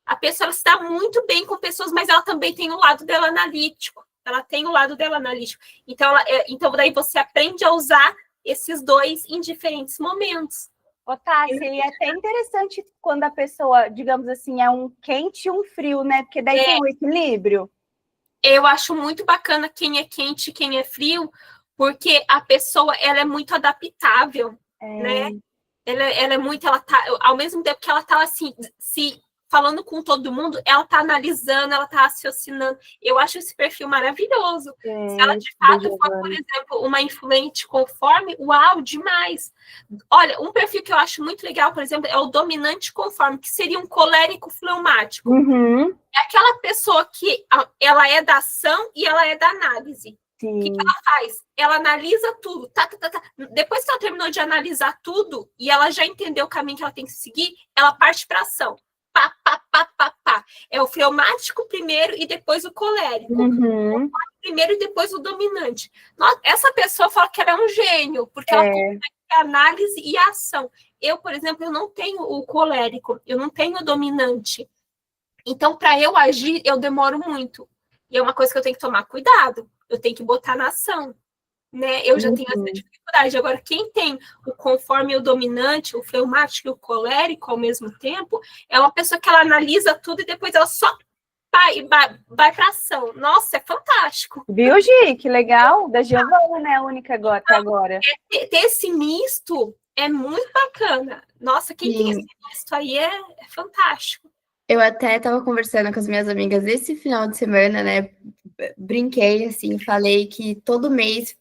A pessoa se dá muito bem com pessoas, mas ela também tem o lado dela analítico. Ela tem o lado dela analítico. Então daí você aprende a usar esses dois em diferentes momentos. Ô, Tássia, e é até interessante quando a pessoa, digamos assim, é um quente e um frio, né? Porque daí tem um equilíbrio. Eu acho muito bacana quem é quente e quem é frio, porque a pessoa, ela é muito adaptável, né? Ela é muito, ela tá, ao mesmo tempo que ela tá assim, se falando com todo mundo, ela tá analisando, ela tá raciocinando. Eu acho esse perfil maravilhoso. Se ela de fato for, por exemplo, uma influente conforme, uau, demais. Olha, um perfil que eu acho muito legal, por exemplo, é o dominante conforme, que seria um colérico fleumático. Uhum. É aquela pessoa que ela é da ação e ela é da análise. Sim. O que ela faz? Ela analisa tudo. Depois que ela terminou de analisar tudo e ela já entendeu o caminho que ela tem que seguir, ela parte para ação. Pá, pá, pá, pá, pá. É o fleumático primeiro e depois o colérico. Uhum. Primeiro e depois o dominante. Essa pessoa fala que ela é um gênio, porque ela consegue análise e ação. Eu, por exemplo, eu não tenho o colérico, eu não tenho o dominante. Então, para eu agir, eu demoro muito. E é uma coisa que eu tenho que tomar cuidado. Eu tenho que botar na ação. Né? Eu já tenho essa dificuldade. Agora, quem tem o conforme o dominante, o fleumático e o colérico ao mesmo tempo, é uma pessoa que ela analisa tudo e depois ela só vai para ação. Nossa, é fantástico. Viu, Gi? Que legal. Da Giovana, né? A única até agora. Ter esse misto é muito bacana. Nossa, quem tem esse misto aí é fantástico. Eu até estava conversando com as minhas amigas esse final de semana, né? Brinquei, assim, falei que todo mês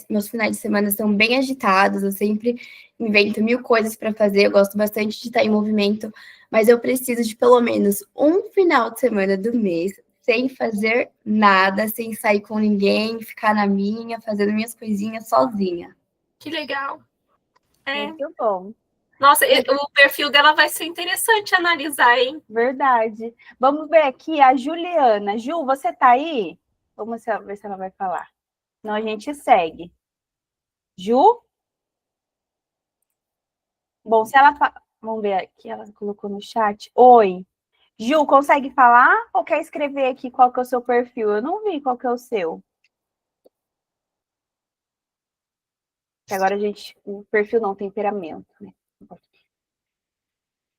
meus finais de semana são bem agitados, eu sempre invento 1000 coisas para fazer, eu gosto bastante de estar em movimento, mas eu preciso de pelo menos um final de semana do mês sem fazer nada, sem sair com ninguém, ficar na minha, fazendo minhas coisinhas sozinha. Que legal. Muito bom. Nossa, o perfil dela vai ser interessante analisar, hein? Verdade. Vamos ver aqui a Juliana. Ju, você tá aí? Vamos ver se ela vai falar. Senão a gente segue. Ju? Bom, se ela... Vamos ver aqui, ela colocou no chat. Oi. Ju, consegue falar ou quer escrever aqui qual que é o seu perfil? Eu não vi qual que é o seu. Que agora o perfil não, temperamento, né?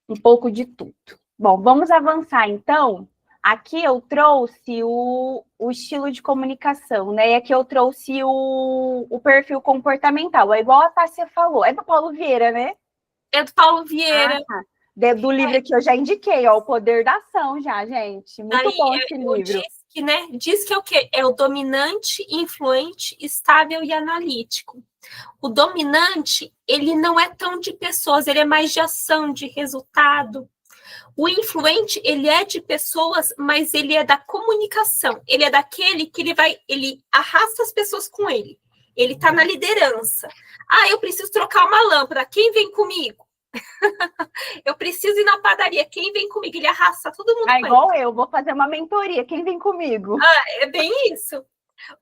Um pouco de tudo. Bom, vamos avançar, então. Aqui eu trouxe o estilo de comunicação, né? E aqui eu trouxe o perfil comportamental. É igual a Tássia falou. É do Paulo Vieira, né? É do Paulo Vieira. Do livro que eu já indiquei, ó, O Poder da Ação, já, gente. Muito bom esse livro. Diz que é o quê? É o dominante, influente, estável e analítico. O dominante, ele não é tão de pessoas, ele é mais de ação, de resultado. O influente, ele é de pessoas, mas ele é da comunicação. Ele é daquele que ele arrasta as pessoas com ele. Ele está na liderança. Ah, eu preciso trocar uma lâmpada. Quem vem comigo? Eu preciso ir na padaria. Quem vem comigo? Ele arrasta todo mundo com ele. Igual eu, vou fazer uma mentoria. Quem vem comigo? É bem isso.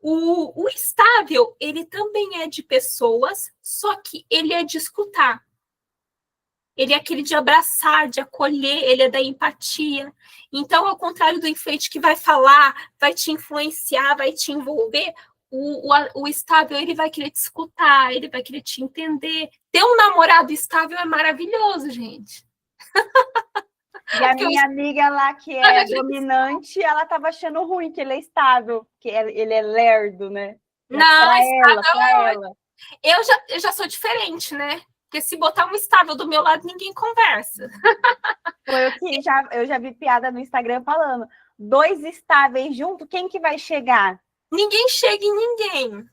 O estável, ele também é de pessoas, só que ele é de escutar. Ele é aquele de abraçar, de acolher, ele é da empatia. Então, ao contrário do influente que vai falar, vai te influenciar, vai te envolver, o estável, ele vai querer te escutar, ele vai querer te entender. Ter um namorado estável é maravilhoso, gente. E a minha amiga lá, que é dominante, ela estava achando ruim que ele é estável, que ele é lerdo, né? Não, pra ela. Eu já sou diferente, né? Porque se botar um estável do meu lado, ninguém conversa. Eu já vi piada no Instagram falando, 2 estáveis juntos, quem que vai chegar? Ninguém chega em ninguém.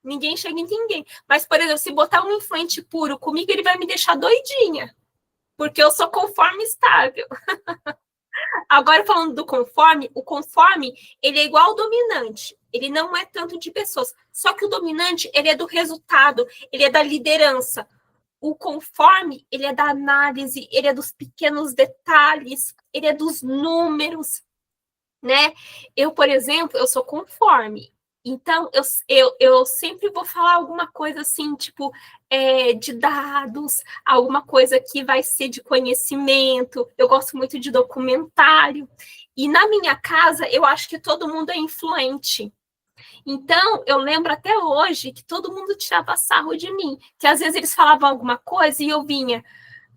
Ninguém chega em ninguém. Mas, por exemplo, se botar um influente puro comigo, ele vai me deixar doidinha. Porque eu sou conforme estável. Agora, falando do conforme, o conforme, ele é igual ao dominante. Ele não é tanto de pessoas. Só que o dominante, ele é do resultado, ele é da liderança. O conforme, ele é da análise, ele é dos pequenos detalhes, ele é dos números, né? Eu, por exemplo, eu sou conforme. Então, eu sempre vou falar alguma coisa assim, tipo, de dados, alguma coisa que vai ser de conhecimento. Eu gosto muito de documentário. E na minha casa, eu acho que todo mundo é influente. Então, eu lembro até hoje que todo mundo tirava sarro de mim. Que às vezes eles falavam alguma coisa e eu vinha...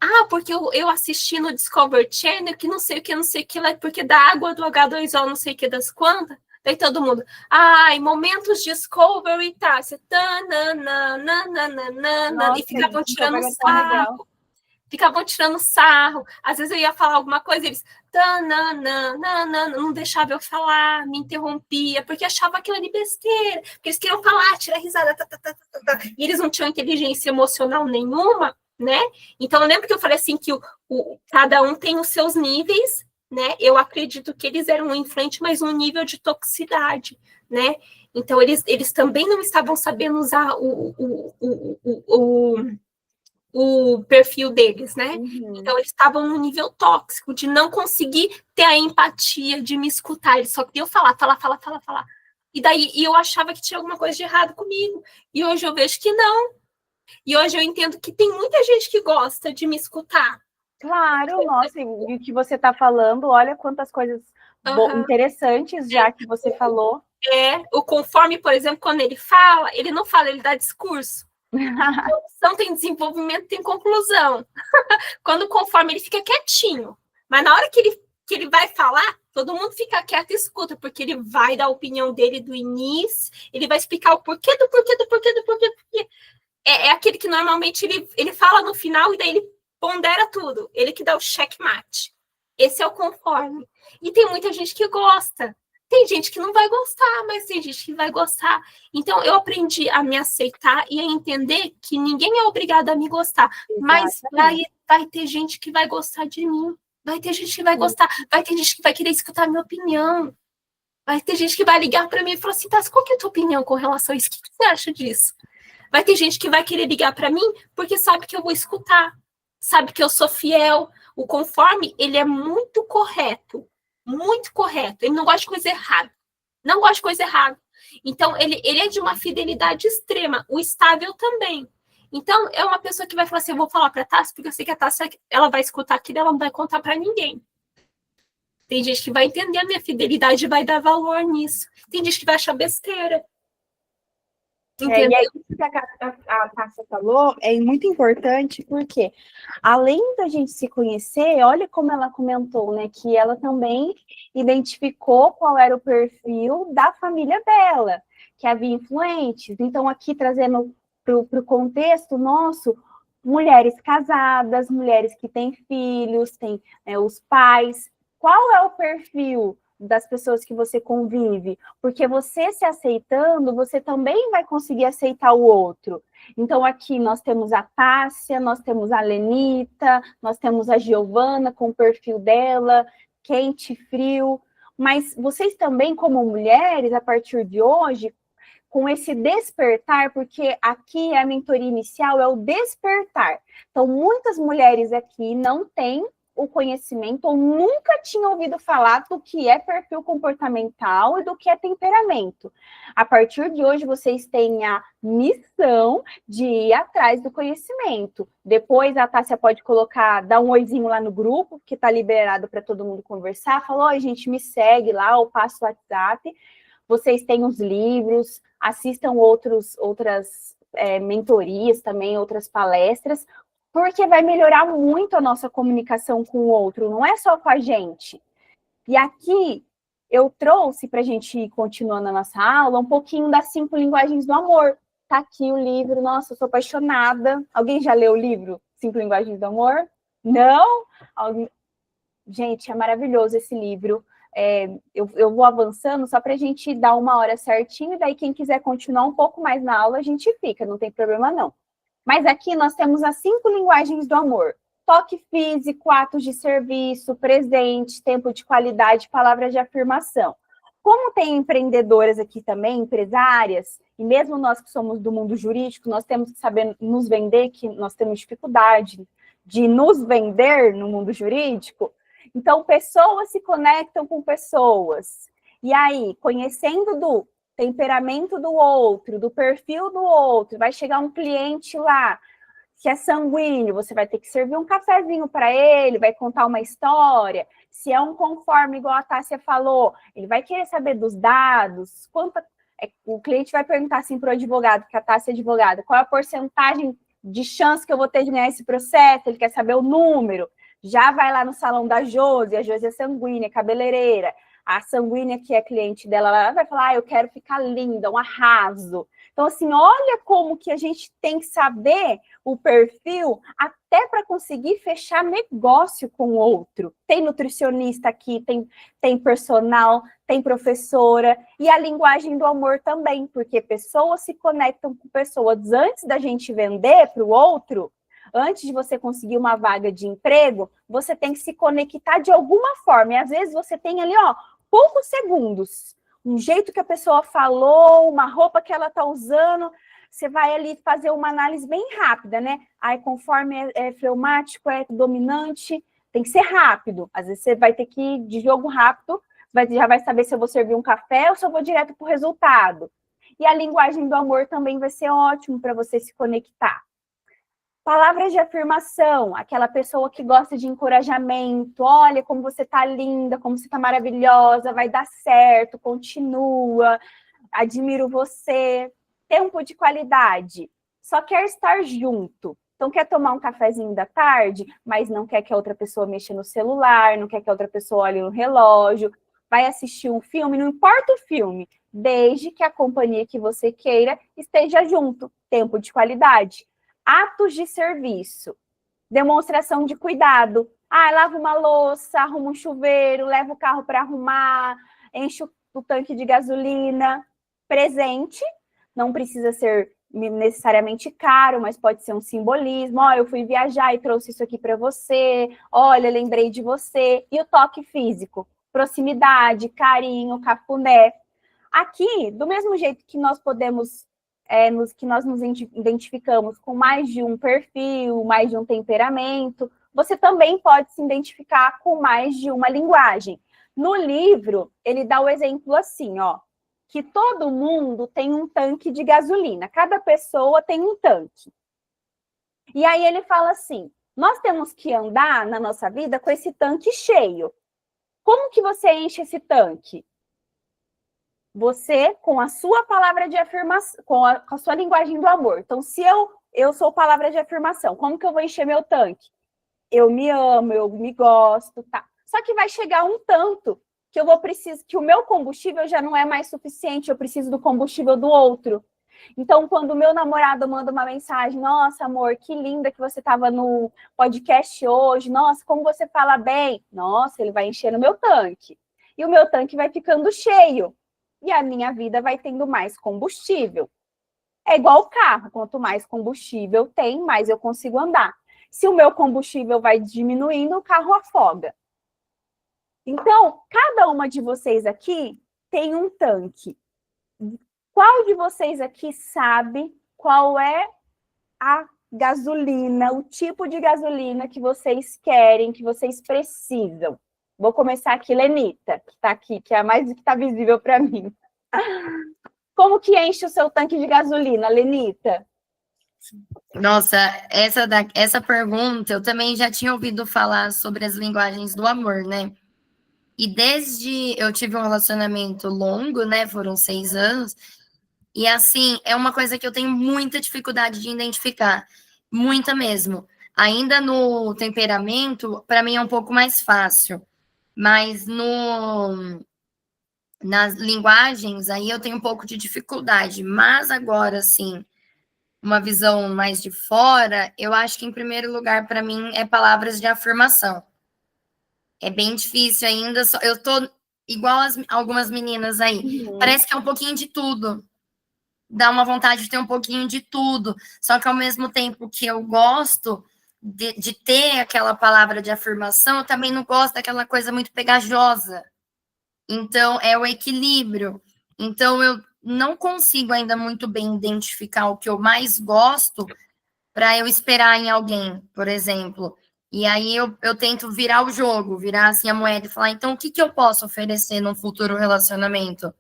Ah, porque eu assisti no Discovery Channel que não sei o que lá, porque da água do H2O, não sei o que das quantas. Daí todo mundo, ai, momentos Discovery, tá? Você e ficavam tirando sarro. Ficavam tirando sarro. Às vezes eu ia falar alguma coisa, eles não deixavam eu falar, me interrompia, porque achava aquilo ali besteira, porque eles queriam falar, tirar risada, e eles não tinham inteligência emocional nenhuma, né? Então eu lembro que eu falei assim que cada um tem os seus níveis, né? Eu acredito que eles eram um influente, mas um nível de toxicidade, né? Então eles também não estavam sabendo usar o perfil deles, né? Uhum. Então eles estavam no nível tóxico de não conseguir ter a empatia de me escutar. Eles só queriam falar. E daí eu achava que tinha alguma coisa de errado comigo. E hoje eu vejo que não. E hoje eu entendo que tem muita gente que gosta de me escutar. Claro, nossa, e o que você está falando, olha quantas coisas interessantes já que você falou. O conforme, por exemplo, quando ele fala, ele não fala, ele dá discurso. Então tem desenvolvimento, tem conclusão. Quando conforme ele fica quietinho, mas na hora que ele vai falar, todo mundo fica quieto e escuta, porque ele vai dar a opinião dele do início, ele vai explicar o porquê do porquê. É aquele que normalmente ele fala no final e daí ele pondera tudo. Ele que dá o checkmate. Esse é o conforme. E tem muita gente que gosta. Tem gente que não vai gostar, mas tem gente que vai gostar. Então, eu aprendi a me aceitar e a entender que ninguém é obrigado a me gostar. Mas vai ter gente que vai gostar de mim. Vai ter gente que vai gostar. Vai ter gente que vai querer escutar a minha opinião. Vai ter gente que vai ligar para mim e falar assim, Tassi, qual que é a tua opinião com relação a isso? O que você acha disso? Vai ter gente que vai querer ligar para mim porque sabe que eu vou escutar. Sabe que eu sou fiel. O conforme, ele é muito correto. Muito correto. Ele não gosta de coisa errada. Não gosta de coisa errada. Então, ele é de uma fidelidade extrema. O estável também. Então, é uma pessoa que vai falar assim, eu vou falar para a Tassi, porque eu sei que a Tassi, ela vai escutar aquilo, ela não vai contar para ninguém. Tem gente que vai entender a minha fidelidade e vai dar valor nisso. Tem gente que vai achar besteira. E aí, isso que a Tássia falou é muito importante, porque além da gente se conhecer, olha como ela comentou, né, que ela também identificou qual era o perfil da família dela, que havia influentes. Então, aqui trazendo para o contexto nosso, mulheres casadas, mulheres que têm filhos, têm os pais. Qual é o perfil das pessoas que você convive, porque você se aceitando, você também vai conseguir aceitar o outro. Então, aqui nós temos a Tássia, nós temos a Lenita, nós temos a Giovana com o perfil dela, quente, frio, mas vocês também, como mulheres, a partir de hoje, com esse despertar, porque aqui a mentoria inicial é o despertar. Então, muitas mulheres aqui não têm o conhecimento ou nunca tinham ouvido falar do que é perfil comportamental e do que é temperamento. A partir de hoje, vocês têm a missão de ir atrás do conhecimento. Depois, a Tássia pode colocar, dar um oizinho lá no grupo, que está liberado para todo mundo conversar. Falou, oi, gente, me segue lá, ou passa o WhatsApp. Vocês têm os livros, assistam outras mentorias também, outras palestras, porque vai melhorar muito a nossa comunicação com o outro, não é só com a gente. E aqui eu trouxe, para a gente ir continuando a nossa aula, um pouquinho das 5 linguagens do amor. Tá aqui o livro, nossa, eu sou apaixonada. Alguém já leu o livro 5 linguagens do amor? Não? Gente, é maravilhoso esse livro. Eu vou avançando só para a gente dar 1 hora certinho, e daí quem quiser continuar um pouco mais na aula, a gente fica, não tem problema não. Mas aqui nós temos as 5 linguagens do amor. Toque físico, atos de serviço, presente, tempo de qualidade, palavras de afirmação. Como tem empreendedoras aqui também, empresárias, e mesmo nós que somos do mundo jurídico, nós temos que saber nos vender, que nós temos dificuldade de nos vender no mundo jurídico. Então, pessoas se conectam com pessoas. E aí, conhecendo do temperamento do outro, do perfil do outro, vai chegar um cliente lá que é sanguíneo, você vai ter que servir um cafezinho para ele, vai contar uma história. Se é um conforme, igual a Tássia falou, ele vai querer saber dos dados, o cliente vai perguntar assim para o advogado, que a Tássia é advogada, qual é a porcentagem de chance que eu vou ter de ganhar esse processo, ele quer saber o número. Já vai lá no salão da Josi, a Josi é sanguínea, cabeleireira. A sanguínea, que é cliente dela, ela vai falar, eu quero ficar linda, um arraso. Então, assim, olha como que a gente tem que saber o perfil até para conseguir fechar negócio com o outro. Tem nutricionista aqui, tem personal, tem professora, e a linguagem do amor também, porque pessoas se conectam com pessoas. Antes da gente vender para o outro, antes de você conseguir uma vaga de emprego, você tem que se conectar de alguma forma. E às vezes você tem ali, poucos segundos. Um jeito que a pessoa falou, uma roupa que ela está usando, você vai ali fazer uma análise bem rápida, né? Aí, conforme é fleumático, é dominante, tem que ser rápido. Às vezes você vai ter que ir de jogo rápido, já vai saber se eu vou servir um café ou se eu vou direto para o resultado. E a linguagem do amor também vai ser ótimo para você se conectar. Palavras de afirmação, aquela pessoa que gosta de encorajamento, olha como você está linda, como você está maravilhosa, vai dar certo, continua, admiro você. Tempo de qualidade, só quer estar junto. Então, quer tomar um cafezinho da tarde, mas não quer que a outra pessoa mexa no celular, não quer que a outra pessoa olhe no relógio, vai assistir um filme, não importa o filme, desde que a companhia que você queira esteja junto. Tempo de qualidade. Atos de serviço, demonstração de cuidado. Lava uma louça, arruma um chuveiro, leva o carro para arrumar, enche o tanque de gasolina. Presente, não precisa ser necessariamente caro, mas pode ser um simbolismo. Eu fui viajar e trouxe isso aqui para você. Olha, lembrei de você. E o toque físico, proximidade, carinho, cafuné. Aqui, do mesmo jeito que nós podemos... que nós nos identificamos com mais de um perfil, mais de um temperamento, você também pode se identificar com mais de uma linguagem. No livro, ele dá o exemplo assim, que todo mundo tem um tanque de gasolina, cada pessoa tem um tanque. E aí ele fala assim, nós temos que andar na nossa vida com esse tanque cheio. Como que você enche esse tanque? Você, com a sua palavra de afirmação, com a sua linguagem do amor. Então, se eu sou palavra de afirmação, como que eu vou encher meu tanque? Eu me amo, eu me gosto, tá? Só que vai chegar um tanto que o meu combustível já não é mais suficiente, eu preciso do combustível do outro. Então, quando o meu namorado manda uma mensagem, nossa, amor, que linda que você estava no podcast hoje, nossa, como você fala bem, nossa, ele vai encher no meu tanque. e o meu tanque vai ficando cheio. E a minha vida vai tendo mais combustível. É igual o carro, quanto mais combustível tem, mais eu consigo andar. Se o meu combustível vai diminuindo, o carro afoga. Então, cada uma de vocês aqui tem um tanque. Qual de vocês aqui sabe qual é a gasolina, o tipo de gasolina que vocês querem, que vocês precisam? Vou começar aqui, Lenita, que está aqui, que é a mais que está visível para mim. Como que enche o seu tanque de gasolina, Lenita? Nossa, essa pergunta eu também já tinha ouvido falar sobre as linguagens do amor, né? E desde eu tive um relacionamento longo, né? Foram 6 anos. E assim, é uma coisa que eu tenho muita dificuldade de identificar. Muita mesmo. Ainda no temperamento, para mim é um pouco mais fácil. Mas nas linguagens, aí eu tenho um pouco de dificuldade. Mas agora, assim, uma visão mais de fora, eu acho que, em primeiro lugar, para mim, é palavras de afirmação. É bem difícil ainda. Eu tô igual algumas meninas aí. Parece que é um pouquinho de tudo. Dá uma vontade de ter um pouquinho de tudo. Só que, ao mesmo tempo que eu gosto de ter aquela palavra de afirmação, eu também não gosto daquela coisa muito pegajosa. Então, é o equilíbrio. Então, eu não consigo ainda muito bem identificar o que eu mais gosto para eu esperar em alguém, por exemplo. E aí eu tento virar o jogo, virar assim a moeda e falar, então, o que eu posso oferecer num futuro relacionamento?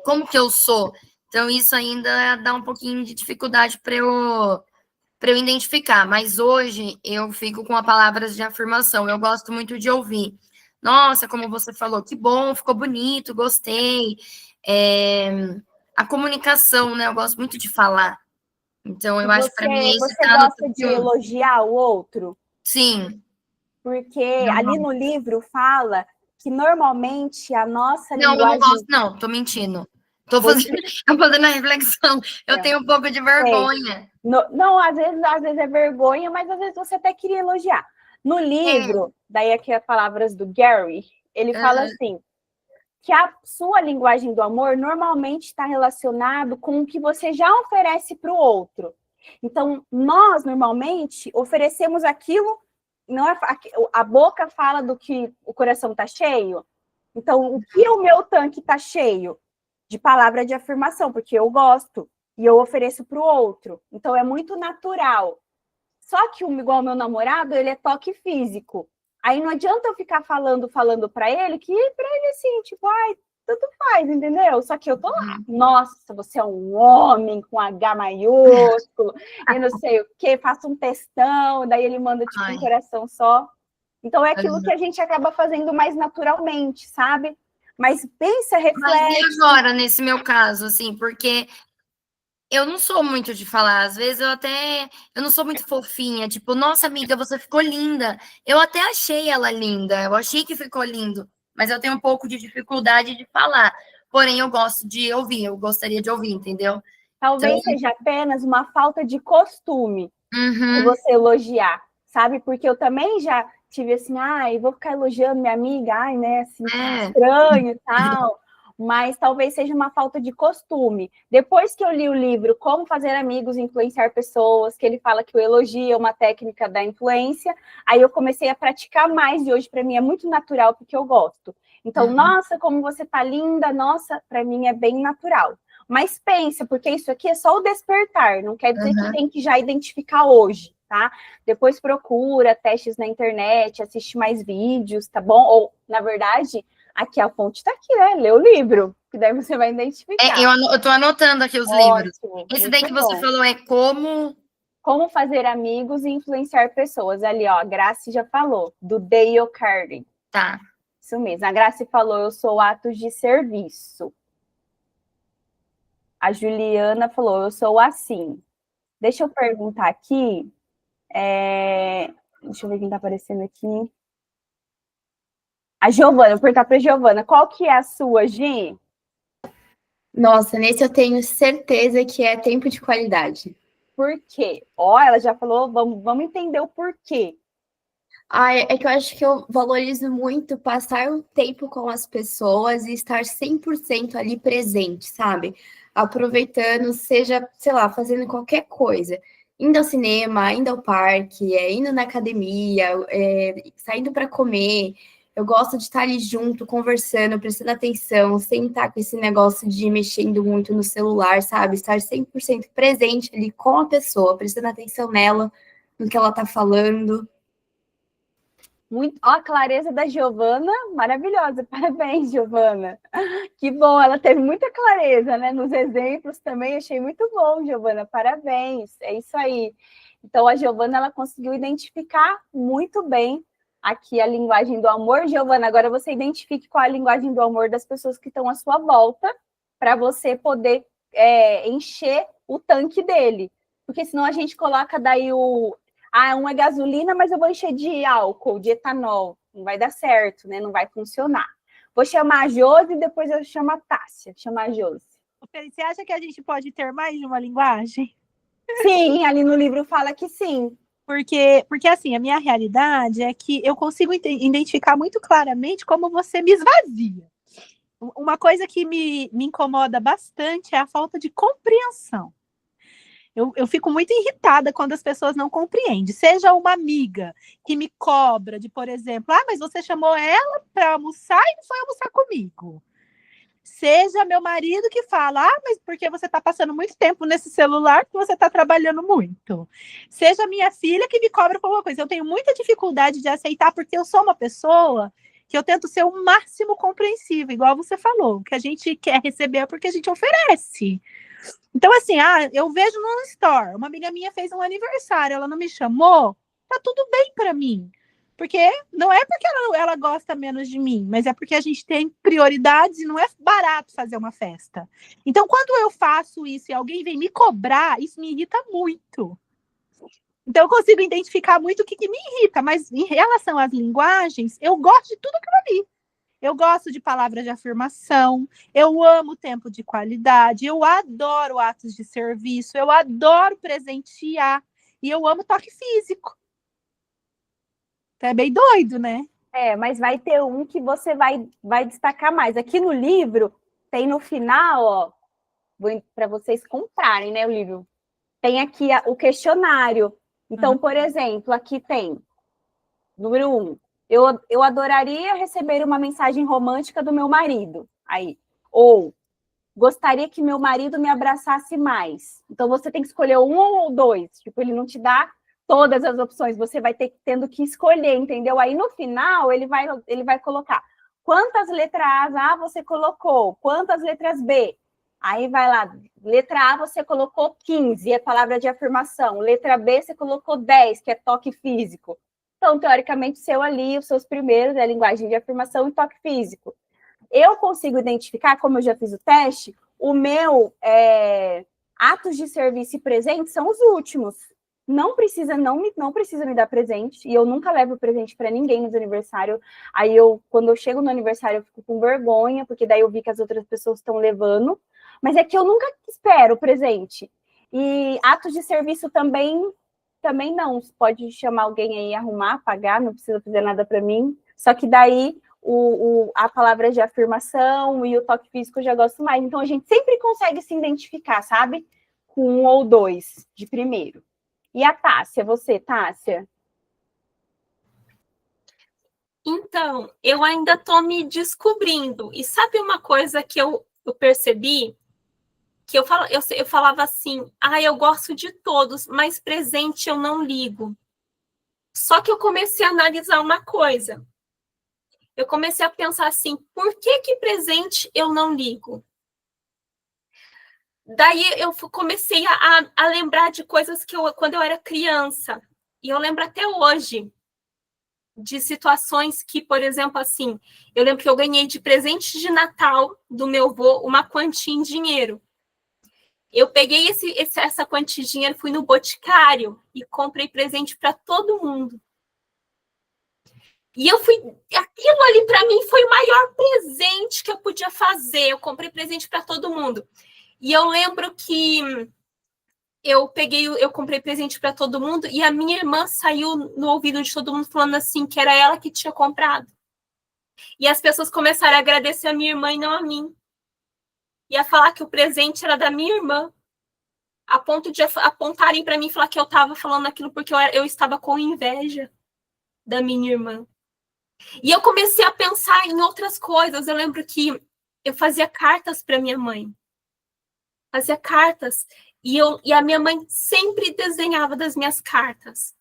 Como que eu sou? Então, isso ainda dá um pouquinho de dificuldade para eu identificar. Mas hoje eu fico com as palavras de afirmação. Eu gosto muito de ouvir. Nossa, como você falou, que bom, ficou bonito, gostei. A comunicação, né? Eu gosto muito de falar. Então, eu acho que para mim esse Você tá no gosta de elogiar o outro? Sim. Porque ali no livro fala que normalmente a nossa Não, linguagem... eu não gosto, não. Tô mentindo. Tô fazendo a reflexão. Eu tenho um pouco de vergonha. Não, às vezes é vergonha, mas às vezes você até queria elogiar. No livro, daí aqui as palavras do Gary, ele fala assim, que a sua linguagem do amor normalmente está relacionado com o que você já oferece para o outro. Então, nós, normalmente, oferecemos aquilo, não é, a boca fala do que o coração está cheio. Então, o que o meu tanque está cheio? De palavra de afirmação, porque eu gosto e eu ofereço para o outro. Então, é muito natural. Só que, igual o meu namorado, ele é toque físico. Aí não adianta eu ficar falando para ele, que para ele assim, tipo, ai, tanto faz, entendeu? Só que eu tô lá, nossa, você é um homem com H maiúsculo, e não sei o quê, faço um textão, daí ele manda tipo um coração só. Então é aquilo que a gente acaba fazendo mais naturalmente, sabe? Mas pensa, reflete. Mas e agora, nesse meu caso, assim, porque eu não sou muito de falar, às vezes eu não sou muito fofinha, tipo, nossa amiga, você ficou linda. Eu até achei ela linda, eu achei que ficou lindo, mas eu tenho um pouco de dificuldade de falar. Porém, eu gosto de ouvir, eu gostaria de ouvir, entendeu? Talvez seja apenas uma falta de costume de você elogiar, sabe? Porque eu também já tive assim, ai, vou ficar elogiando minha amiga, ai, né, assim, estranho e tal. Mas talvez seja uma falta de costume. Depois que eu li o livro Como Fazer Amigos e Influenciar Pessoas, que ele fala que o elogio é uma técnica da influência, aí eu comecei a praticar mais e hoje para mim é muito natural porque eu gosto. Então, nossa, como você tá linda, nossa, para mim é bem natural. Mas pensa, porque isso aqui é só o despertar, não quer dizer que tem que já identificar hoje, tá? Depois procura testes na internet, assiste mais vídeos, tá bom? Ou, na verdade... Aqui a fonte está aqui, né? Lê o livro, que daí você vai identificar. Eu tô anotando aqui os livros. Esse daí que você falou é Como Fazer Amigos e Influenciar Pessoas. Ali, ó, a Grace já falou, do Dale Carnegie. Tá. Isso mesmo. A Grace falou, eu sou atos de serviço. A Juliana falou, eu sou assim. Deixa eu perguntar aqui. Deixa eu ver quem está aparecendo aqui. A Giovana, vou perguntar para a Giovana, qual que é a sua, Gi? Nossa, nesse eu tenho certeza que é tempo de qualidade. Por quê? Ó, ela já falou, vamos entender o porquê. É que eu acho que eu valorizo muito passar o tempo com as pessoas e estar 100% ali presente, sabe? Aproveitando, seja, sei lá, fazendo qualquer coisa. Indo ao cinema, indo ao parque, indo na academia, saindo para comer. Eu gosto de estar ali junto, conversando, prestando atenção, sem estar com esse negócio de ir mexendo muito no celular, sabe? Estar 100% presente ali com a pessoa, prestando atenção nela, no que ela está falando. Muito, ó, a clareza da Giovana, maravilhosa. Parabéns, Giovana. Que bom, ela teve muita clareza, né? Nos exemplos também, achei muito bom, Giovana. Parabéns, é isso aí. Então, a Giovana, ela conseguiu identificar muito bem aqui a linguagem do amor. Giovana, agora você identifique qual é a linguagem do amor das pessoas que estão à sua volta, para você poder encher o tanque dele. Porque senão a gente coloca daí um é gasolina, mas eu vou encher de álcool, de etanol. Não vai dar certo, né? Não vai funcionar. Vou chamar a Josi e depois eu chamo a Tássia. Chamar a Josi. Você acha que a gente pode ter mais de uma linguagem? Sim, ali no livro fala que sim. Porque assim, a minha realidade é que eu consigo identificar muito claramente como você me esvazia. Uma coisa que me incomoda bastante é a falta de compreensão. Eu fico muito irritada quando as pessoas não compreendem. Seja uma amiga que me cobra de, por exemplo, mas você chamou ela para almoçar e não foi almoçar comigo. Seja meu marido que fala, mas porque você está passando muito tempo nesse celular que você está trabalhando muito. Seja minha filha que me cobra por alguma coisa. Eu tenho muita dificuldade de aceitar porque eu sou uma pessoa que eu tento ser o máximo compreensiva, igual você falou. O que a gente quer receber é porque a gente oferece. Então, assim, eu vejo no store, uma amiga minha fez um aniversário, ela não me chamou, tá tudo bem para mim. Porque não é porque ela gosta menos de mim, mas é porque a gente tem prioridades e não é barato fazer uma festa. Então, quando eu faço isso e alguém vem me cobrar, isso me irrita muito. Então, eu consigo identificar muito o que me irrita, mas em relação às linguagens, eu gosto de tudo aquilo ali. Eu gosto de palavras de afirmação, eu amo tempo de qualidade, eu adoro atos de serviço, eu adoro presentear e eu amo toque físico. É bem doido, né? Mas vai ter um que você vai destacar mais. Aqui no livro, tem no final, ó, para vocês comprarem, né, o livro. Tem aqui o questionário. Então, por exemplo, aqui tem, número 1, eu adoraria receber uma mensagem romântica do meu marido. Aí. Ou, gostaria que meu marido me abraçasse mais. Então, você tem que escolher um ou dois. Tipo, ele não te dá todas as opções. Você vai tendo que escolher, entendeu? Aí, no final, ele vai colocar quantas letras A você colocou, quantas letras B. Aí, vai lá, letra A você colocou 15, é palavra de afirmação. Letra B você colocou 10, que é toque físico. Então, teoricamente, os seus primeiros é linguagem de afirmação e toque físico. Eu consigo identificar, como eu já fiz o teste, o meu atos de serviço e presente são os últimos. Não precisa me dar presente, e eu nunca levo presente para ninguém nos aniversários. Aí, quando eu chego no aniversário, eu fico com vergonha, porque daí eu vi que as outras pessoas estão levando. Mas é que eu nunca espero presente. E atos de serviço também não. Você pode chamar alguém aí, arrumar, pagar, não precisa fazer nada para mim. Só que daí a palavra de afirmação e o toque físico eu já gosto mais. Então, a gente sempre consegue se identificar, sabe? Com um ou dois de primeiro. E a Tássia, você, Tássia? Então, eu ainda estou me descobrindo. E sabe uma coisa que eu percebi? Que eu falava assim, eu gosto de todos, mas presente eu não ligo. Só que eu comecei a analisar uma coisa. Eu comecei a pensar assim, por que presente eu não ligo? Daí eu comecei a lembrar de coisas que quando eu era criança. E eu lembro até hoje de situações que, por exemplo, assim, eu lembro que eu ganhei de presente de Natal do meu avô uma quantia em dinheiro. Eu peguei essa quantia de dinheiro, fui no Boticário e comprei presente para todo mundo. E aquilo ali para mim foi o maior presente que eu podia fazer. Eu comprei presente para todo mundo. E eu lembro que eu comprei presente para todo mundo e a minha irmã saiu no ouvido de todo mundo falando assim que era ela que tinha comprado. E as pessoas começaram a agradecer a minha irmã e não a mim. E a falar que o presente era da minha irmã. A ponto de apontarem para mim e falar que eu estava falando aquilo porque eu estava com inveja da minha irmã. E eu comecei a pensar em outras coisas. Eu lembro que eu fazia cartas para minha mãe. Fazia cartas. E a minha mãe sempre desenhava das minhas cartas.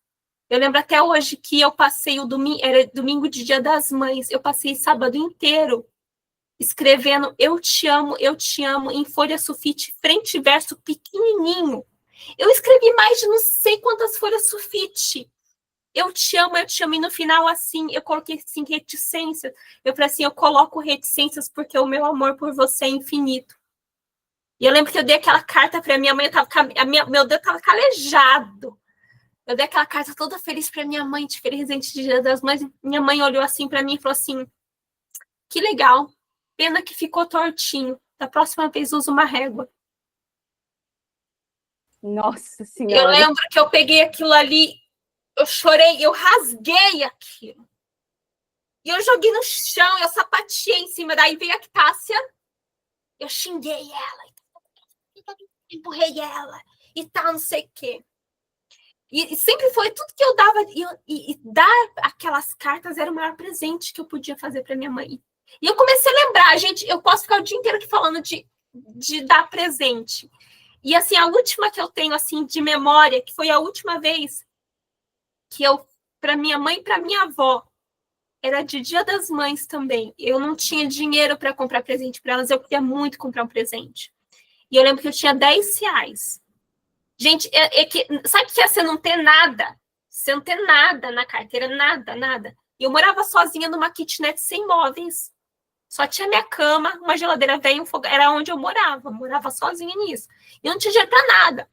Eu lembro até hoje que eu passei era domingo de Dia das Mães. Eu passei sábado inteiro escrevendo eu te amo, em folha sulfite, frente e verso pequenininho. Eu escrevi mais de não sei quantas folhas sulfite. Eu te amo, e no final, assim, eu coloquei, assim, reticências. Eu falei assim, eu coloco reticências porque o meu amor por você é infinito. E eu lembro que eu dei aquela carta para minha mãe, meu dedo estava calejado. Eu dei aquela carta toda feliz para minha mãe, de presente de Dia das Mães. Minha mãe olhou assim para mim e falou assim, que legal, pena que ficou tortinho. Da próxima vez usa uma régua. Nossa Eu Senhora. lembro que eu peguei aquilo ali, eu chorei, eu rasguei aquilo. E eu joguei no chão, eu sapateei em cima. Daí veio a Tássia, eu xinguei ela, empurrei ela, e tal, não sei o quê. E sempre foi tudo que eu dava. E dar aquelas cartas era o maior presente que eu podia fazer para minha mãe. E eu comecei a lembrar, gente, eu posso ficar o dia inteiro aqui falando de dar presente. E, assim, a última que eu tenho, assim, de memória, que foi a última vez que eu, para minha mãe e para minha avó, era de Dia das Mães também. Eu não tinha dinheiro para comprar presente para elas, eu queria muito comprar um presente. E eu lembro que eu tinha R$10. Gente, sabe o que é você não ter nada? Você não ter nada na carteira, nada. E eu morava sozinha numa kitnet sem móveis. Só tinha minha cama, uma geladeira velha, um fogão. Era onde eu morava sozinha nisso. E eu não tinha dinheiro para nada.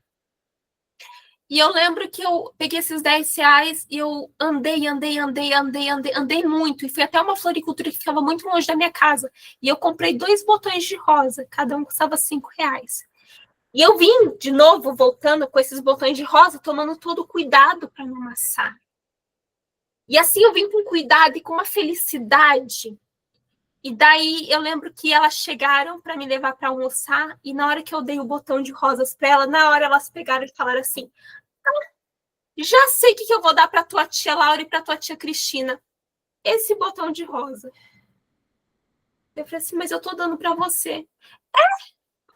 E eu lembro que eu peguei esses R$10 e eu andei muito. E fui até uma floricultura que ficava muito longe da minha casa. E eu comprei 2 botões de rosa, cada um custava R$5. E eu vim, de novo, voltando com esses botões de rosa, tomando todo cuidado para não amassar. E assim eu vim com cuidado e com uma felicidade. E daí eu lembro que elas chegaram para me levar para almoçar, e na hora que eu dei o botão de rosas para ela, na hora elas pegaram e falaram assim, já sei o que eu vou dar para tua tia Laura e para tua tia Cristina. Esse botão de rosa. Eu falei assim, mas eu tô dando para você.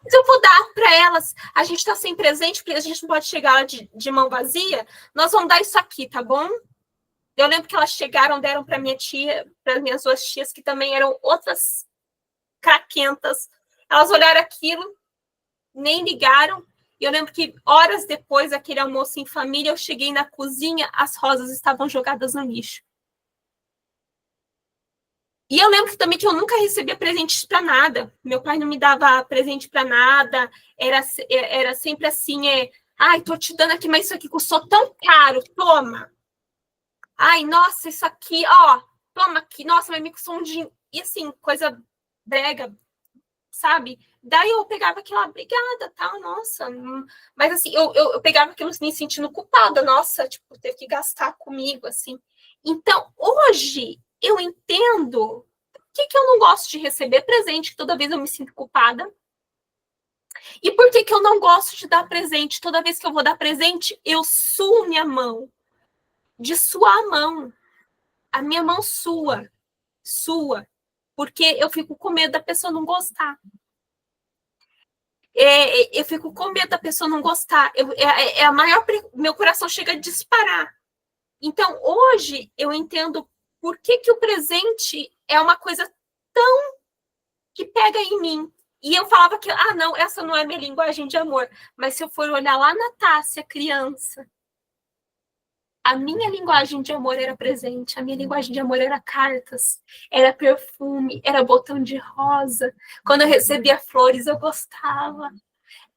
Mas eu vou dar para elas. A gente tá sem presente, porque a gente não pode chegar lá de mão vazia. Nós vamos dar isso aqui, tá bom? Eu lembro que elas chegaram, deram para minha tia, para minhas 2 tias, que também eram outras craquentas. Elas olharam aquilo, nem ligaram. E eu lembro que horas depois daquele almoço em família, eu cheguei na cozinha, as rosas estavam jogadas no lixo. E eu lembro também que eu nunca recebia presentes para nada. Meu pai não me dava presente para nada. Era sempre assim, ai, tô te dando aqui, mas isso aqui custou tão caro, toma. Ai, nossa, isso aqui, ó, toma aqui. Nossa, mas me custou um dinheiro. E assim, coisa brega, sabe? Daí eu pegava aquilo, obrigada, tá? Nossa. Mas assim, eu pegava aquilo me sentindo culpada. Nossa, tipo, ter que gastar comigo, assim. Então, hoje, eu entendo por que eu não gosto de receber presente, que toda vez eu me sinto culpada. E por que eu não gosto de dar presente? Toda vez que eu vou dar presente, eu suo minha mão. De suar a mão. A minha mão sua. Porque eu fico com medo da pessoa não gostar. Eu fico com medo da pessoa não gostar. Meu coração chega a disparar. Então, hoje, eu entendo por que o presente é uma coisa tão que pega em mim. E eu falava que, não, essa não é minha linguagem de amor. Mas se eu for olhar lá na Tássia, criança, a minha linguagem de amor era presente, a minha linguagem de amor era cartas, era perfume, era botão de rosa. Quando eu recebia flores, eu gostava.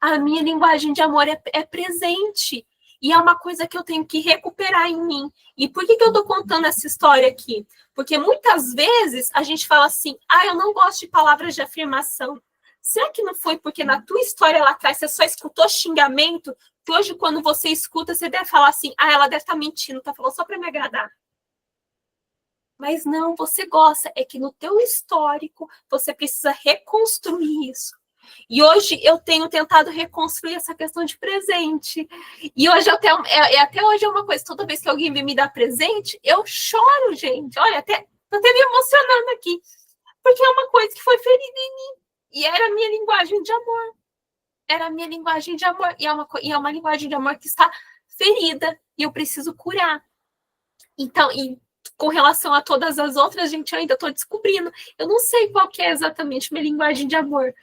A minha linguagem de amor é presente. E é uma coisa que eu tenho que recuperar em mim. E por que eu estou contando essa história aqui? Porque muitas vezes a gente fala assim, eu não gosto de palavras de afirmação. Será que não foi porque na tua história lá atrás você só escutou xingamento, que hoje quando você escuta, você deve falar assim, ela deve estar mentindo, tá falando só para me agradar. Mas não, você gosta, é que no teu histórico você precisa reconstruir isso. E hoje eu tenho tentado reconstruir essa questão de presente. E hoje até hoje é uma coisa, toda vez que alguém vem me dar presente, eu choro, gente. Olha, tô até me emocionando aqui. Porque é uma coisa que foi ferida em mim. E era a minha linguagem de amor. Era a minha linguagem de amor. E é uma linguagem de amor que está ferida. E eu preciso curar. Então, com relação a todas as outras, gente, eu ainda estou descobrindo. Eu não sei qual que é exatamente minha linguagem de amor.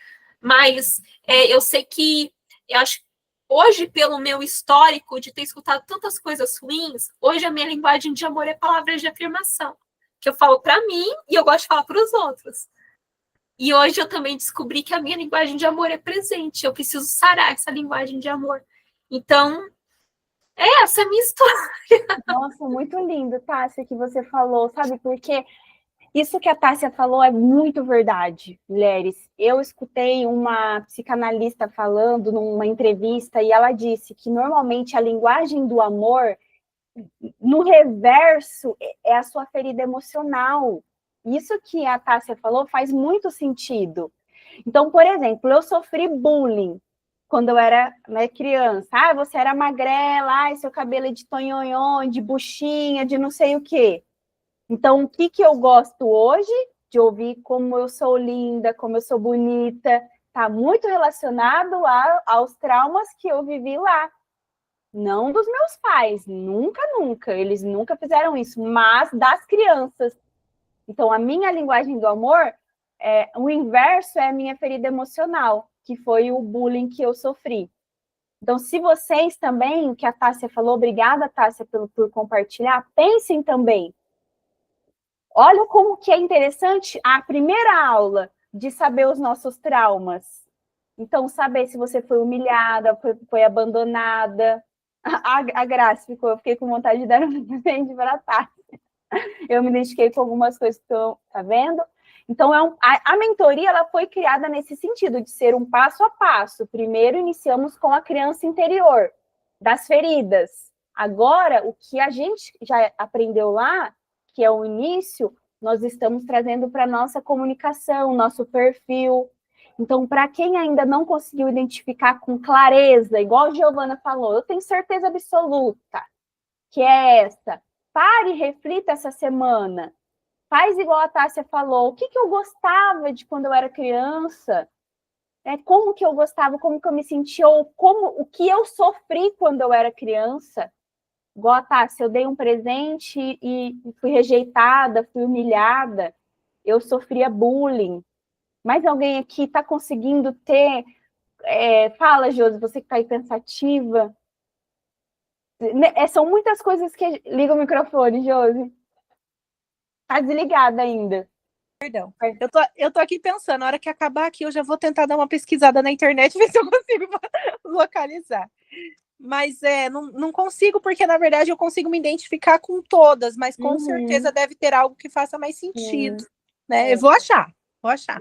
Mas eu sei que, eu acho, hoje, pelo meu histórico de ter escutado tantas coisas ruins, hoje a minha linguagem de amor é palavras de afirmação. Que eu falo para mim e eu gosto de falar para os outros. E hoje eu também descobri que a minha linguagem de amor é presente. Eu preciso sarar essa linguagem de amor. Então, essa é a minha história. Nossa, muito lindo, Tássia, que você falou, sabe? Porque isso que a Tássia falou é muito verdade, mulheres. Eu escutei uma psicanalista falando numa entrevista e ela disse que normalmente a linguagem do amor, no reverso, é a sua ferida emocional. Isso que a Tássia falou faz muito sentido. Então, por exemplo, eu sofri bullying quando eu era criança. Você era magrela, seu cabelo é de tonhonhon, de buchinha, de não sei o quê. Então, o que eu gosto hoje de ouvir como eu sou linda, como eu sou bonita, está muito relacionado aos traumas que eu vivi lá. Não dos meus pais, nunca, eles nunca fizeram isso, mas das crianças. Então, a minha linguagem do amor, o inverso é a minha ferida emocional, que foi o bullying que eu sofri. Então, se vocês também, o que a Tássia falou, obrigada, Tássia, por compartilhar, pensem também. Olha como que é interessante a primeira aula de saber os nossos traumas. Então, saber se você foi humilhada, foi abandonada. A Graça eu fiquei com vontade de dar um presente para a Tássia. Eu me identifiquei com algumas coisas que estão, tá vendo? Então, a mentoria ela foi criada nesse sentido, de ser um passo a passo. Primeiro, iniciamos com a criança interior, das feridas. Agora, o que a gente já aprendeu lá, que é o início, nós estamos trazendo para a nossa comunicação, nosso perfil. Então, para quem ainda não conseguiu identificar com clareza, igual a Giovana falou, eu tenho certeza absoluta que é essa. Pare e reflita essa semana. Faz igual a Tássia falou. O que eu gostava de quando eu era criança? Como que eu gostava, como que eu me sentia, ou o que eu sofri quando eu era criança? Igual a Tássia, eu dei um presente e fui rejeitada, fui humilhada, eu sofria bullying. Mas alguém aqui está conseguindo ter... fala, Josi, você que está aí pensativa. São muitas coisas que... Liga o microfone, Josi. Está desligada ainda. Perdão. Eu tô aqui pensando, na hora que acabar aqui, eu já vou tentar dar uma pesquisada na internet, ver se eu consigo localizar. Mas não consigo, porque na verdade eu consigo me identificar com todas, mas com certeza deve ter algo que faça mais sentido, né? Eu vou achar.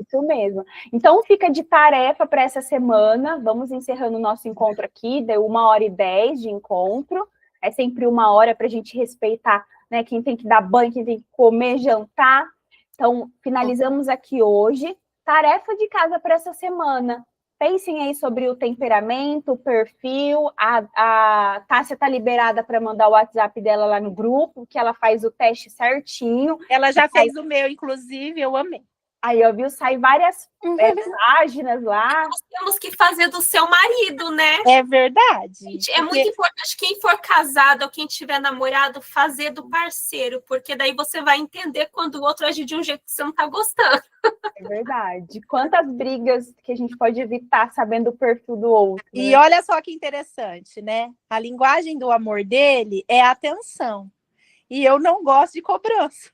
Isso mesmo. Então fica de tarefa para essa semana. Vamos encerrando o nosso encontro aqui, deu 1h10 de encontro. É sempre 1 hora para a gente respeitar, né? Quem tem que dar banho, quem tem que comer, jantar. Então, finalizamos aqui hoje. Tarefa de casa para essa semana. Pensem aí sobre o temperamento, o perfil. A Tássia está liberada para mandar o WhatsApp dela lá no grupo, que ela faz o teste certinho. Ela já fez o meu, inclusive, eu amei. Aí, viu? Sai várias páginas lá. Nós temos que fazer do seu marido, né? É verdade. Gente, é muito importante quem for casado ou quem tiver namorado fazer do parceiro, porque daí você vai entender quando o outro age de um jeito que você não tá gostando. É verdade. Quantas brigas que a gente pode evitar sabendo o perfil do outro. E né? Olha só que interessante, né? A linguagem do amor dele é a atenção. E eu não gosto de cobrança.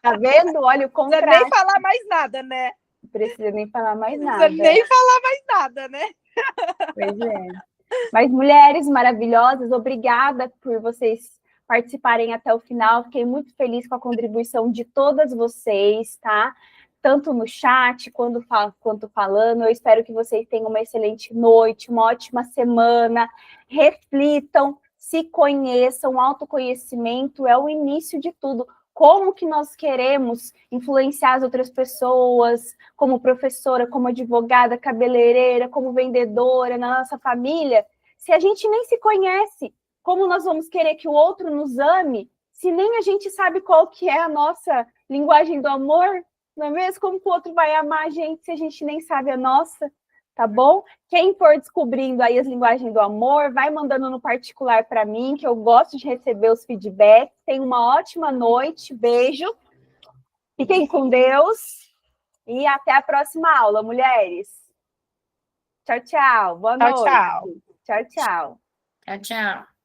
Tá vendo? Olha o contraste. Não precisa nem falar mais nada, né? Não precisa nem falar mais nada. Não precisa nem falar mais nada, né? Pois é. Mas, mulheres maravilhosas, obrigada por vocês participarem até o final. Fiquei muito feliz com a contribuição de todas vocês, tá? tanto no chat quanto falando. Eu espero que vocês tenham uma excelente noite, uma ótima semana. Reflitam, se conheçam. O autoconhecimento é o início de tudo. Como que nós queremos influenciar as outras pessoas, como professora, como advogada, cabeleireira, como vendedora, na nossa família, se a gente nem se conhece? Como nós vamos querer que o outro nos ame, se nem a gente sabe qual que é a nossa linguagem do amor? Não é mesmo? Como que o outro vai amar a gente se a gente nem sabe a nossa? Tá bom? Quem for descobrindo aí as linguagens do amor, vai mandando no particular para mim, que eu gosto de receber os feedbacks. Tenha uma ótima noite, beijo. Fiquem com Deus e até a próxima aula, mulheres. Tchau, tchau. Boa noite. Tchau, tchau. Tchau, tchau. Tchau, tchau.